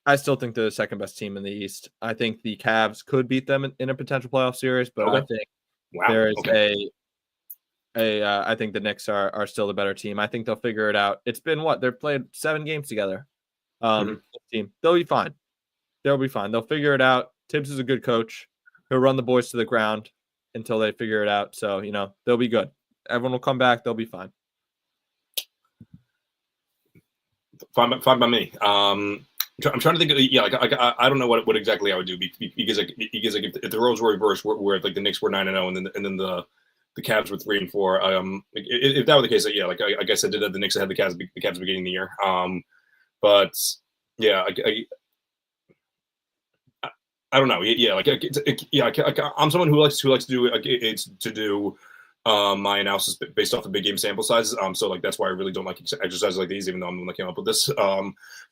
I still think they're the second best team in the East. I think the Cavs could beat them in a potential playoff series, but I think there is I think the Knicks are still the better team. I think they'll figure it out. It's been they've played 7 games together. Team. They'll be fine. They'll figure it out. Tibbs is a good coach. He'll run the boys to the ground until they figure it out. So, they'll be good. Everyone will come back. They'll be fine. Fine by me. I'm trying to think. I don't know what exactly I would do because if the roles were reversed, where like the Knicks were 9-0 and then the Cavs were 3-4. If that were the case, I guess I did have the Knicks ahead of the Cavs beginning of the year. But yeah, I don't know. I'm someone who likes to do my analysis based off of big game sample sizes. So like that's why I really don't like exercises like these, even though I'm the one that came up with this.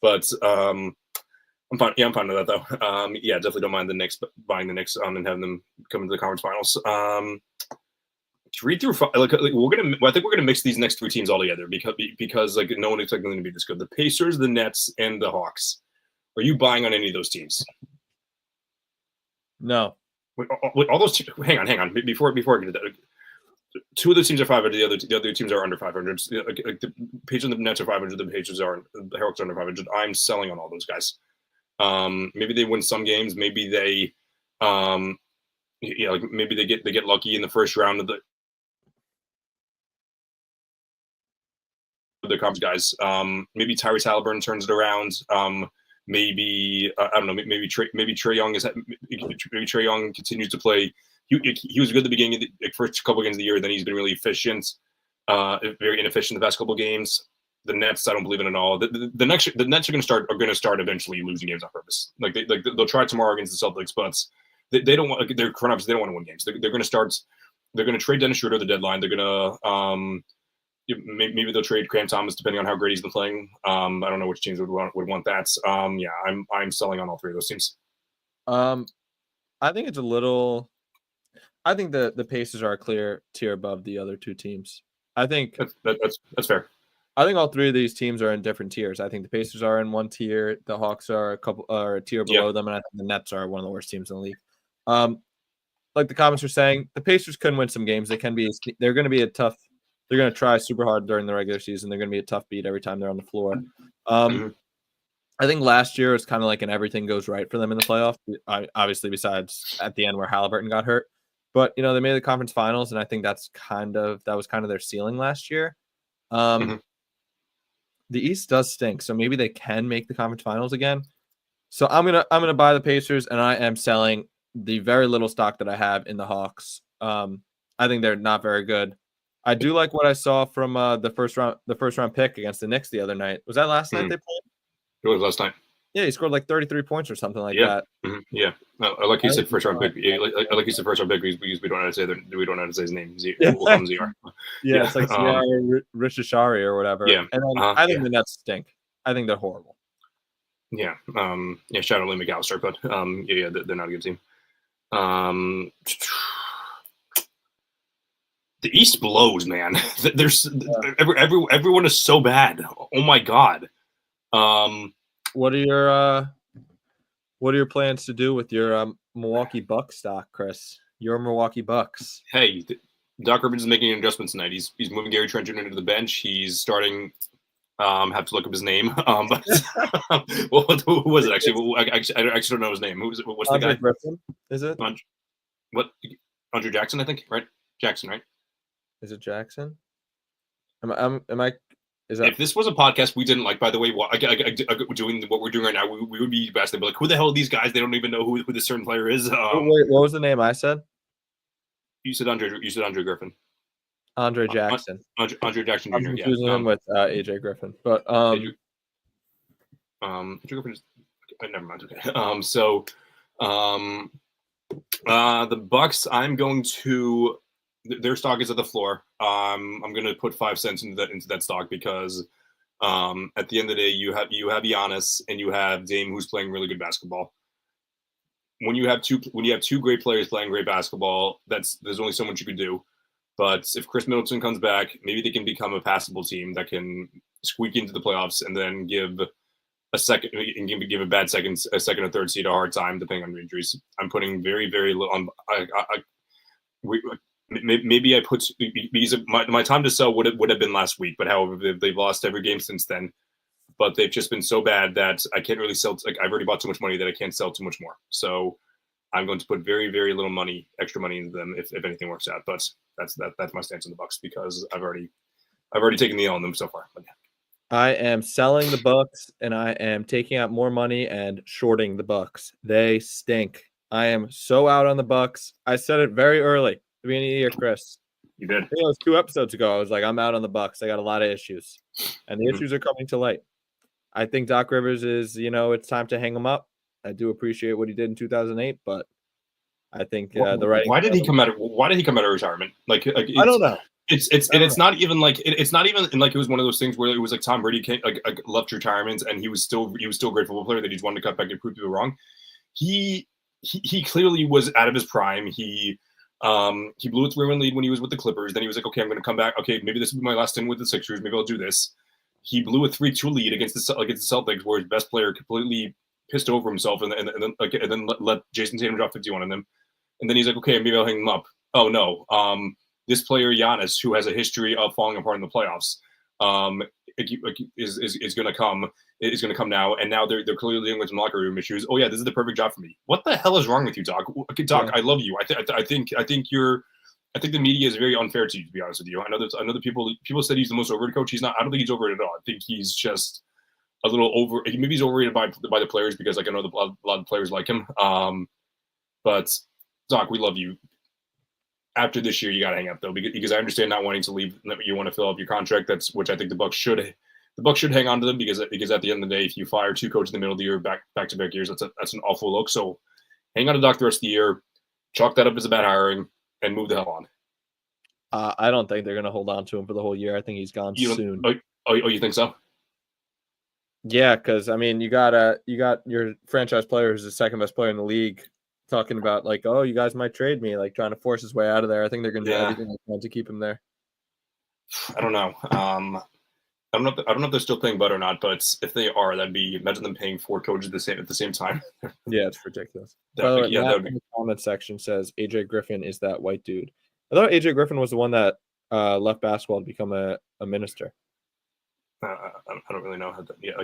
But I'm fine. Yeah, I'm fine with that though. Yeah, definitely don't mind the Knicks buying the Knicks and having them come into the conference finals. Read through. I think we're gonna mix these next 3 teams all together because like no one expected them to be this good. The Pacers, the Nets, and the Hawks. Are you buying on any of those teams? No. All those teams, hang on. Before I get to that, 2 of those teams are 500. The other teams are under 500. The Pacers and the Nets are 500. The Hawks are under 500. I'm selling on all those guys. Maybe they win some games. Maybe they, maybe they get lucky in the first round of the conference guys. Maybe Tyrese Halliburton turns it around. Maybe I don't know. Maybe Trae Young Trae Young continues to play. He was good at the beginning of the first couple of games of the year. Then he's been really efficient, very inefficient the past couple of games. The Nets, I don't believe in at all. The Nets are going to start eventually losing games on purpose. They'll try tomorrow against the Celtics, but they don't want their front office. They don't want to win games. They're going to start. They're going to trade Dennis Schroeder at the deadline. They're going to maybe they'll trade Cam Thomas depending on how great he's been playing. I don't know which teams would want that. Yeah, I'm selling on all 3 of those teams. I think it's a little. I think the Pacers are a clear tier above the other 2 teams. I think that's fair. I think all 3 of these teams are in different tiers. I think the Pacers are in one tier, the Hawks are a tier below them, and I think the Nets are one of the worst teams in the league. Like the comments are saying, the Pacers can win some games. They're going to be a tough. They're going to try super hard during the regular season. They're going to be a tough beat every time they're on the floor. I think last year was kind of like an everything goes right for them in the playoffs. Obviously, besides at the end where Halliburton got hurt, but they made the conference finals, and I think that was kind of their ceiling last year. The East does stink, so maybe they can make the conference finals again. So I'm gonna buy the Pacers, and I am selling the very little stock that I have in the Hawks. I think they're not very good. I do like what I saw from the first round pick against the Knicks the other night. Was that last night they played? It was last night. Yeah, he scored like 33 points or something like that. Yeah, I like you said first round pick. I like you said first round pick because we don't know how to say his name. We'll call him ZR. Yeah, it's like Rishashari or whatever. Yeah, and then I think the Nets stink. I think they're horrible. Yeah, shout out Lee McAllister, but they're not a good team. The East blows, man. Everyone is so bad. Oh my god. What are your plans to do with your Milwaukee Bucks stock, Chris? Your Milwaukee Bucks. Hey, Doc Rivers is making adjustments tonight. He's moving Gary Trent Jr. into the bench. He's starting. Have to look up his name. But who was it actually? I actually don't know his name. Who's what's Andre the guy? Griffin, is it? What? Andrew Jackson, I think. Right? Jackson, right? Is it Jackson? Am I? Is that? If this was a podcast we didn't like, by the way, doing what we're doing right now, we would be best. They'd be like, "Who the hell are these guys? They don't even know who this certain player is." Wait, what was the name I said? You said Andre Griffin. Andre Jackson. Andre Jackson Jr. I'm confusing him with AJ Griffin, but AJ Griffin is never mind. Okay. The Bucks. I'm going to. Their stock is at the floor. I'm going to put 5 cents into that stock because at the end of the day, you have Giannis and you have Dame, who's playing really good basketball. When you have two great players playing great basketball, there's only so much you could do. But if Chris Middleton comes back, maybe they can become a passable team that can squeak into the playoffs and then give a second and give a second or third seed a hard time depending on injuries. I'm putting very very little on. Maybe I put because my time to sell would have been last week, but however they've lost every game since then. But they've just been so bad that I can't really sell. Like I've already bought too much money that I can't sell too much more. So I'm going to put very very little extra money into them if anything works out. But that's my stance on the Bucks because I've already taken the L on them so far. But, yeah. I am selling the Bucks and I am taking out more money and shorting the Bucks. They stink. I am so out on the Bucks. I said it very early at the beginning of the year, Chris. You did. I think it was 2 episodes ago. I was like, I'm out on the Bucks. I got a lot of issues, and the issues are coming to light. I think Doc Rivers is, it's time to hang him up. I do appreciate what he did in 2008, but I think the right. Why did he come out? Why did he come out of retirement? I don't know. It's not even like it was one of those things where it was like Tom Brady left retirement and he was still a great football player that he just wanted to cut back and prove people wrong. He clearly was out of his prime. He blew a 3-1 lead when he was with the Clippers. Then he was like, okay, I'm going to come back. Okay, maybe this will be my last stint with the Sixers. Maybe I'll do this. He blew a 3-2 lead against the Celtics, where his best player completely pissed over himself and then let Jason Tatum drop 51 on them. And then he's like, okay, maybe I'll hang him up. Oh no. This player Giannis, who has a history of falling apart in the playoffs, is going to come now, and now they're clearly dealing with some locker room issues. Oh yeah, this is the perfect job for me. What the hell is wrong with you, Doc? Doc, yeah. I love you. I think the media is very unfair to you, to be honest with you. I know that people said he's the most overrated coach. He's not. I don't think he's overrated at all. I think he's just a little over. Maybe he's overrated by the players because I know a lot of players like him. But Doc, we love you. After this year, you got to hang up though, because I understand not wanting to leave. You want to fill up your contract. Which I think the Bucks should hang on to them because at the end of the day, if you fire 2 coaches in the middle of the year, back to back years, that's an awful look. So hang on to Doc the rest of the year, chalk that up as a bad hiring, and move the hell on. I don't think they're going to hold on to him for the whole year. I think he's gone soon. Oh, you think so? Yeah, because I mean, you got your franchise player who's the second best player in the league. Talking about like, oh, you guys might trade me, like trying to force his way out of there. I think they're going to do everything they can to keep him there. I don't know. I don't know if they're still paying Bud or not, but if they are, imagine them paying 4 coaches at the same time. Yeah, it's ridiculous. The comment section says AJ Griffin is that white dude. I thought AJ Griffin was the one that left basketball to become a minister. I don't really know how that. Yeah,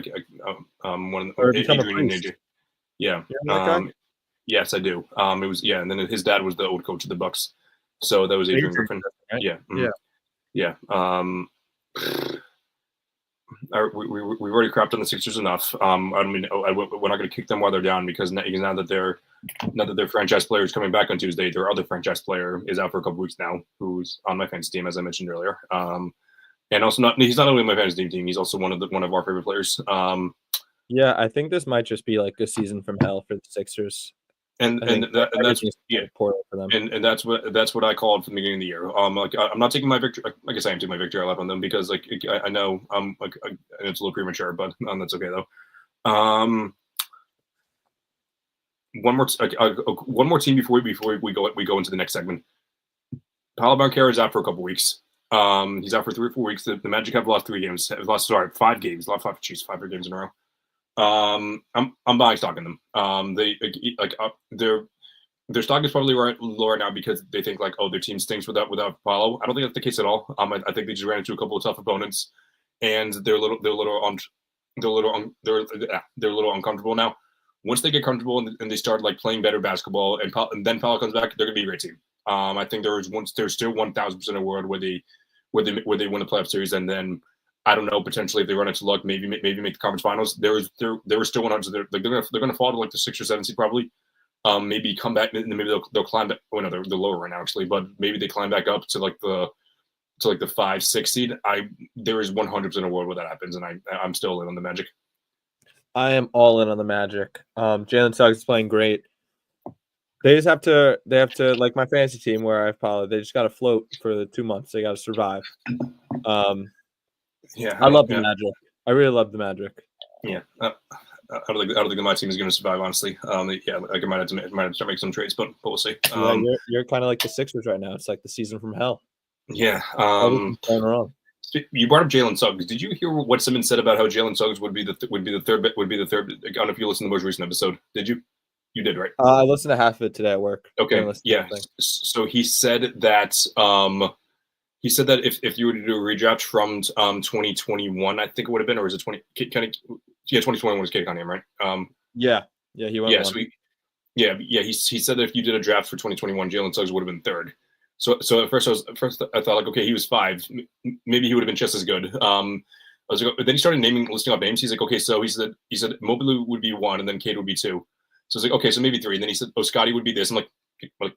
one or become Adrian and AJ. Yeah. Yes, I do. It was and then his dad was the old coach of the Bucks, so that was Adrian Griffin. Right? Yeah, yeah. We've already crapped on the Sixers enough. I mean, we're not going to kick them while they're down because now that their franchise player is coming back on Tuesday, their other franchise player is out for a couple weeks now, who's on my fantasy team, as I mentioned earlier. And also he's not only my fantasy team, he's also one of our favorite players. Yeah, I think this might just be like a season from hell for the Sixers. And that's for them. And that's what I called from the beginning of the year. I'm not taking my victory. I guess I am taking my victory lap on them because I know it's a little premature, but that's okay though. One more team before we go into the next segment. Paolo Banchero is out for a couple weeks. He's out for 3 or 4 weeks. The Magic have lost 5 games. Lost 5 games in a row. I'm buying stock in them. Their stock is probably low right now because they think like, oh, their team stinks without Paulo. I don't think that's the case at all. I think they just ran into a couple of tough opponents, and they're a little uncomfortable now. Once they get comfortable and they start like playing better basketball, and then Paulo comes back, they're gonna be a great team. I think there's still 1,000% a world where they win the playoff series, and then I don't know, potentially if they run into luck, maybe make the conference finals. There were still 100. They're gonna fall to like the 6 or 7 seed probably. Maybe come back and maybe they'll climb back. Oh no, they're lower right now actually, but maybe they climb back up to like the 5-6 seed. There is 100% a world where that happens, and I'm still in on the Magic. I am all in on the Magic. Jalen Suggs is playing great. They have to like my fantasy team where I have Pollard. They just got to float for the 2 months. They got to survive. Yeah, I love the Magic. I really love the Magic. Yeah, I don't think my team is going to survive. Honestly, yeah, like I might have to start making some trades, but we'll see. Yeah, you're kind of like the Sixers right now. It's like the season from hell. Yeah. Going wrong. You brought up Jalen Suggs. Did you hear what Simmon said about how Jalen Suggs would be the third? I don't know if you listened to the most recent episode. Did you? You did, right? I listened to half of it today at work. Okay. Yeah. So he said that if you were to do a redraft from 2021, I think it would have been, or is it 2021 was Kate Cunningham, right? Yeah, he went. Yeah, so he said that if you did a draft for 2021, Jalen Suggs would have been third. So at first I thought like, okay, he was 5, maybe he would have been just as good. I was like, then he started listing off names. He's like, okay, so he said Mobley would be 1, and then Cade would be 2. So I was like, okay, so maybe 3. And then he said, oh, Scotty would be this. I'm like,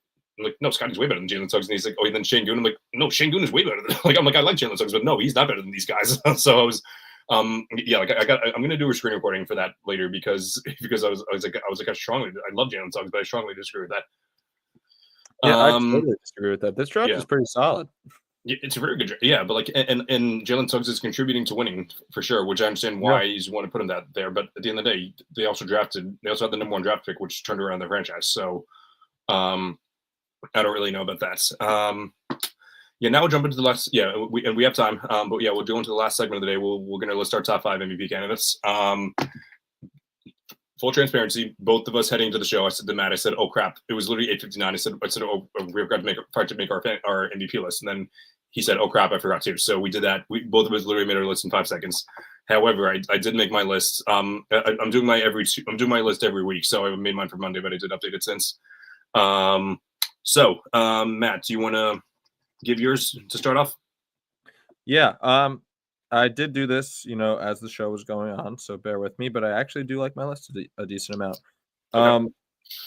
no, Scotty's way better than Jalen Suggs. And he's like, oh, then Shane Goon. I'm like, no, Shane Goon is way better than. I'm like, I like Jalen Suggs, but no, he's not better than these guys. So I was, I'm gonna do a screen recording for that later because I was like, I love Jalen Suggs, but I strongly disagree with that. Yeah, I totally disagree with that. This draft is pretty solid. It's a very good draft. Yeah, but like, and Jalen Suggs is contributing to winning for sure, which I understand why he's want to put him there. But at the end of the day, they also had the number 1 draft pick, which turned around their franchise. So, I don't really know about that. Now we'll jump into the last. Yeah, we have time. But yeah, we'll go into the last segment of the day. We're gonna list our top 5 MVP candidates. Full transparency, both of us heading into the show, I said to Matt, I said, "Oh crap, it was literally 8:59." I said, "Oh, we forgot to make our MVP list," and then he said, "Oh crap, I forgot to." So we did that. We both of us literally made our list in 5 seconds. However, I did make my list. I'm doing my list every week, so I made mine for Monday, but I did update it since. Matt, do you want to give yours to start off? Yeah. I did do this, as the show was going on, so bear with me. But I actually do like my list a decent amount. Okay.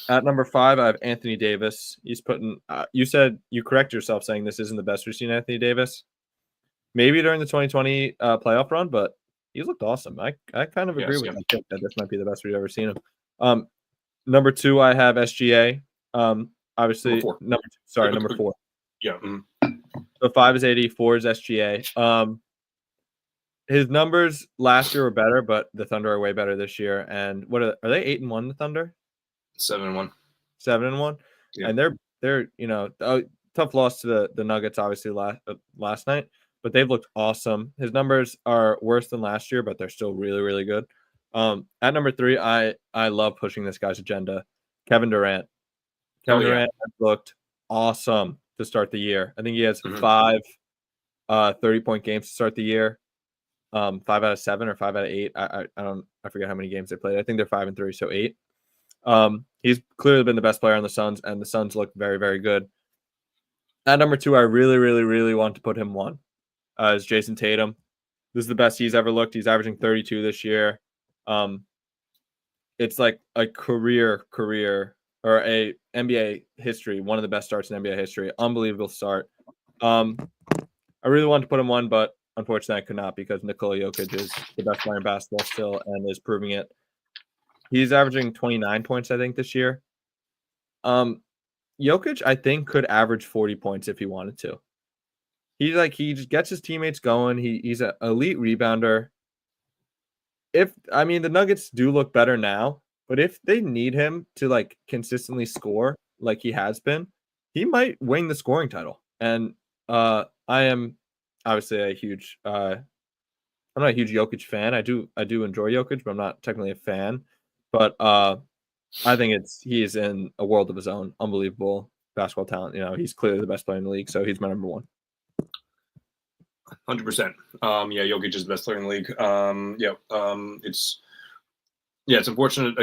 At number 5, I have Anthony Davis. He's putting. You said you correct yourself saying this isn't the best we've seen Anthony Davis. Maybe during the 2020 playoff run, but he's looked awesome. I kind of agree with that. I think that this might be the best we've ever seen him. Number 2, I have SGA. Obviously, number 4. Yeah. So 5 is 80, 4 is SGA. His numbers last year were better, but the Thunder are way better this year. And what are they 8-1? The Thunder 7-1. 7-1. Yeah. And they're tough loss to the Nuggets obviously last night, but they've looked awesome. His numbers are worse than last year, but they're still really really good. At number 3, I love pushing this guy's agenda. Kevin Durant. Durant has looked awesome to start the year. I think he has 5 30-point games to start the year. 5 out of 7 or 5 out of 8. I forget how many games they played. I think they're 5-3, so 8. He's clearly been the best player on the Suns, and the Suns look very, very good. At number 2, I really, really, really want to put him 1. Is Jason Tatum. This is the best he's ever looked. He's averaging 32 this year. It's like a career or a NBA history, one of the best starts in NBA history. Unbelievable start. I really wanted to put him 1, but unfortunately, I could not because Nikola Jokic is the best player in basketball still and is proving it. He's averaging 29 points, I think, this year. Jokic, I think, could average 40 points if he wanted to. He just gets his teammates going. He's an elite rebounder. The Nuggets do look better now, but if they need him to consistently score like he has been, he might win the scoring title. And I am obviously a huge I'm not a huge Jokic fan. I do enjoy Jokic, but I'm not technically a fan. But I think he is in a world of his own. Unbelievable basketball talent. He's clearly the best player in the league, so he's my number 1. 100%. Jokic is the best player in the league. It's unfortunate,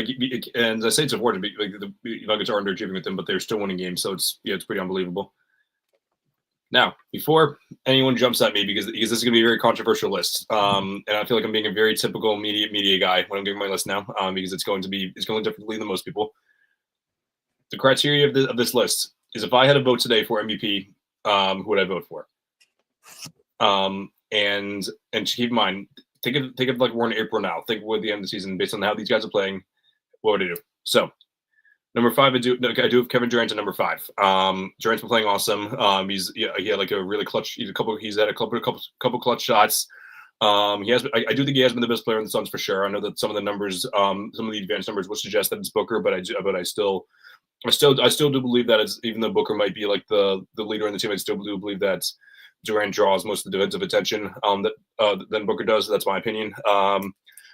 and I say it's unfortunate. The Nuggets are underachieving with them, but they're still winning games, so it's pretty unbelievable. Now, before anyone jumps at me, because this is going to be a very controversial list, and I feel like I'm being a very typical media guy when I'm giving my list now, because it's going differently than most people. The criteria of this list is if I had a vote today for MVP, who would I vote for? And keep in mind, think of like we're in April now. Think with the end of the season, based on how these guys are playing, what would I do? So, Number 5, I do have Kevin Durant at number 5. Durant's been playing awesome. He had like a really clutch. He's had a couple clutch shots. He has. I do think he has been the best player in the Suns for sure. I know that some of the numbers, some of the advanced numbers would suggest that it's Booker, but I still do believe that it's, even though Booker might be like the leader in the team, I still do believe that Durant draws most of the defensive attention than Booker does. That's my opinion.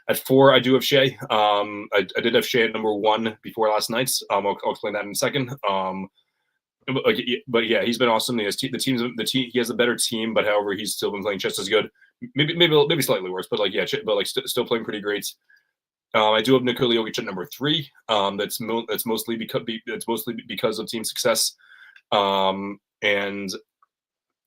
At 4, I do have Shea. I did have Shea at number 1 before last night's. I'll explain that in a second. But yeah, he's been awesome. He has the team. He has a better team, but however, he's still been playing just as good. Maybe slightly worse, but still playing pretty great. I do have Nikola Jokic at number 3. That's mostly because of team success. And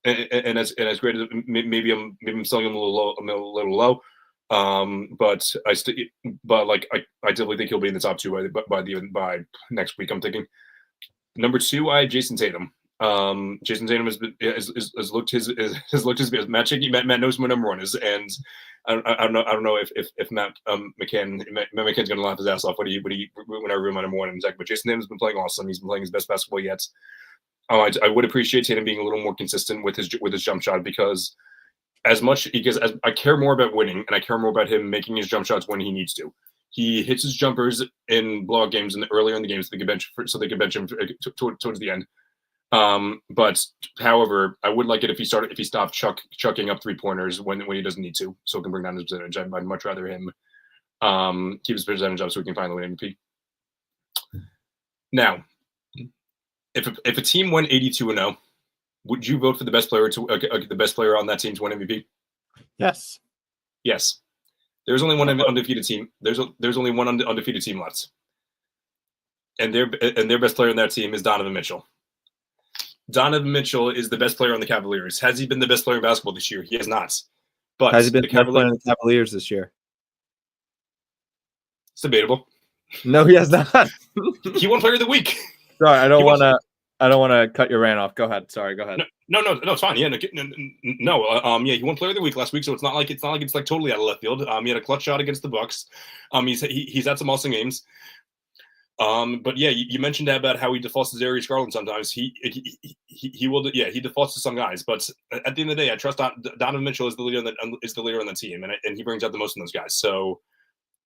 as great as maybe I'm selling him a little low. But I definitely think he'll be in the top 2 by next week. I'm thinking number 2, I have Jason Tatum. Jason Tatum has looked his best. Matt knows who my number 1 is, and I don't know if Matt McCann's gonna laugh his ass off when I reveal my number 1 in a second. But Jason Tatum's been playing awesome. He's been playing his best basketball yet. I would appreciate Tatum being a little more consistent with his jump shot, because as I care more about winning, and I care more about him making his jump shots when he needs to. He hits his jumpers in blowout games and earlier in the games so they can bench him towards the end. But however, I would like it if he stopped chucking up 3-pointers when he doesn't need to, so it can bring down his percentage. I'd much rather him keep his percentage up so we can finally win MVP. Now, if a team went 82-0, would you vote for the best player on that team to win MVP? Yes. Yes. There's only one undefeated team. There's only one undefeated team left, and their best player on that team is Donovan Mitchell. Donovan Mitchell is the best player on the Cavaliers. Has he been the best player in basketball this year? He has not. But has he been the best player on the Cavaliers this year? It's debatable. No, he has not. He won Player of the Week. Sorry, I don't want to cut your rant off. Go ahead. Sorry, go ahead. No, it's fine. Yeah, he won Player of the Week last week, so it's not like it's like totally out of left field. He had a clutch shot against the Bucks. He's had some awesome games. But yeah, you mentioned about how he defaults to Darius Garland sometimes. He defaults to some guys, but at the end of the day, I trust Donovan Mitchell is the leader on the team, and he brings out the most in those guys. So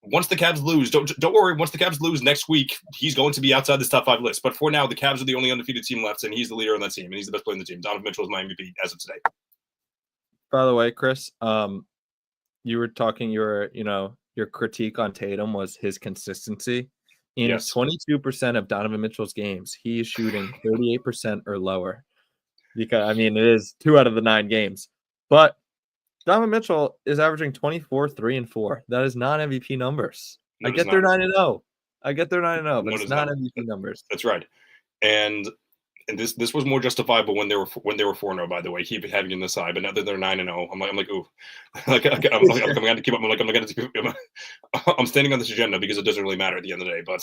once the Cavs lose, don't worry. Once the Cavs lose next week, he's going to be outside this top 5 list. But for now, the Cavs are the only undefeated team left, and he's the leader on that team, and he's the best player on the team. Donovan Mitchell is my MVP as of today. By the way, Chris, you were talking your critique on Tatum was his consistency. In 22% of Donovan Mitchell's games, he is shooting 38% or lower. Because it is 2 out of the 9 games. But Donovan Mitchell is averaging 24, 3, and 4. That is not MVP numbers. I get they're 9-0. But it's not MVP numbers. That's right. And this was more justifiable when they were 4-0. By the way, keep it having on the side. But now that they're 9-0, I'm like, ooh, I'm going to keep up. I'm standing on this agenda because it doesn't really matter at the end of the day. But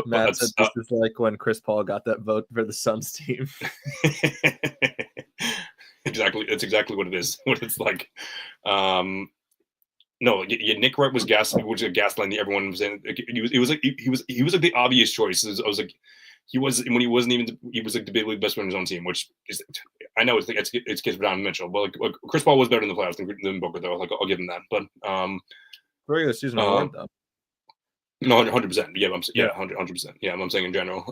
Matt said this is like when Chris Paul got that vote for the Suns team. Exactly, it's exactly what it is. What it's like. No, Nick Wright was gaslighting everyone was in. He was like the obvious choice. I was like. He was like debatably the best player on his own team, which is, I know it's kids for Donovan Mitchell, but like Chris Paul was better in the playoffs than Booker, though. Like I'll give him that. But regular season award though. No, 100%. Yeah, 100%. Yeah, I'm saying in general.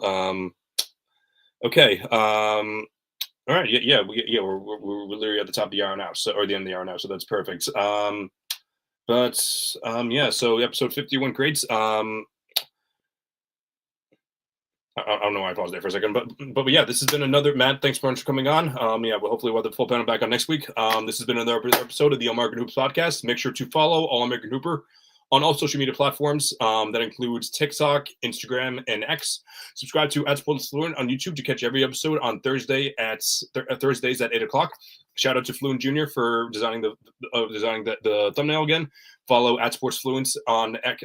Okay. All right. Yeah. We're literally at the top of the hour now, or the end of the hour now, so that's perfect. So episode 50 went great. I don't know why I paused there for a second, but yeah, this has been another. Matt, thanks for coming on. Hopefully we'll have the full panel back on next week. This has been another episode of the All-American Hoops podcast. Make sure to follow All-American Hooper on all social media platforms. That includes TikTok, Instagram, and X. Subscribe to @SportsFluent on YouTube to catch every episode on Thursdays at 8:00. Shout out to Fluent Jr. for designing the thumbnail again. Follow @SportsFluent on X,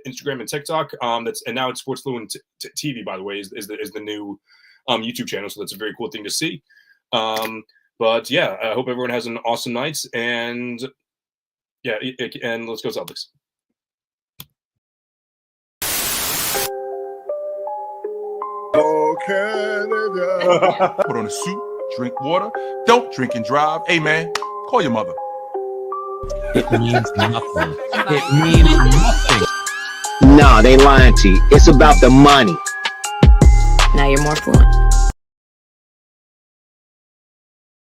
Instagram, and TikTok. And now it's SportsFluent TV. By the way, is the new YouTube channel. So that's a very cool thing to see. But yeah, I hope everyone has an awesome night. And yeah, and let's go Celtics. Oh, Canada. Put on a suit, drink water, don't drink and drive. Hey, man, call your mother. It means nothing. It means nothing. No, they lying to you. It's about the money. Now you're more fluent.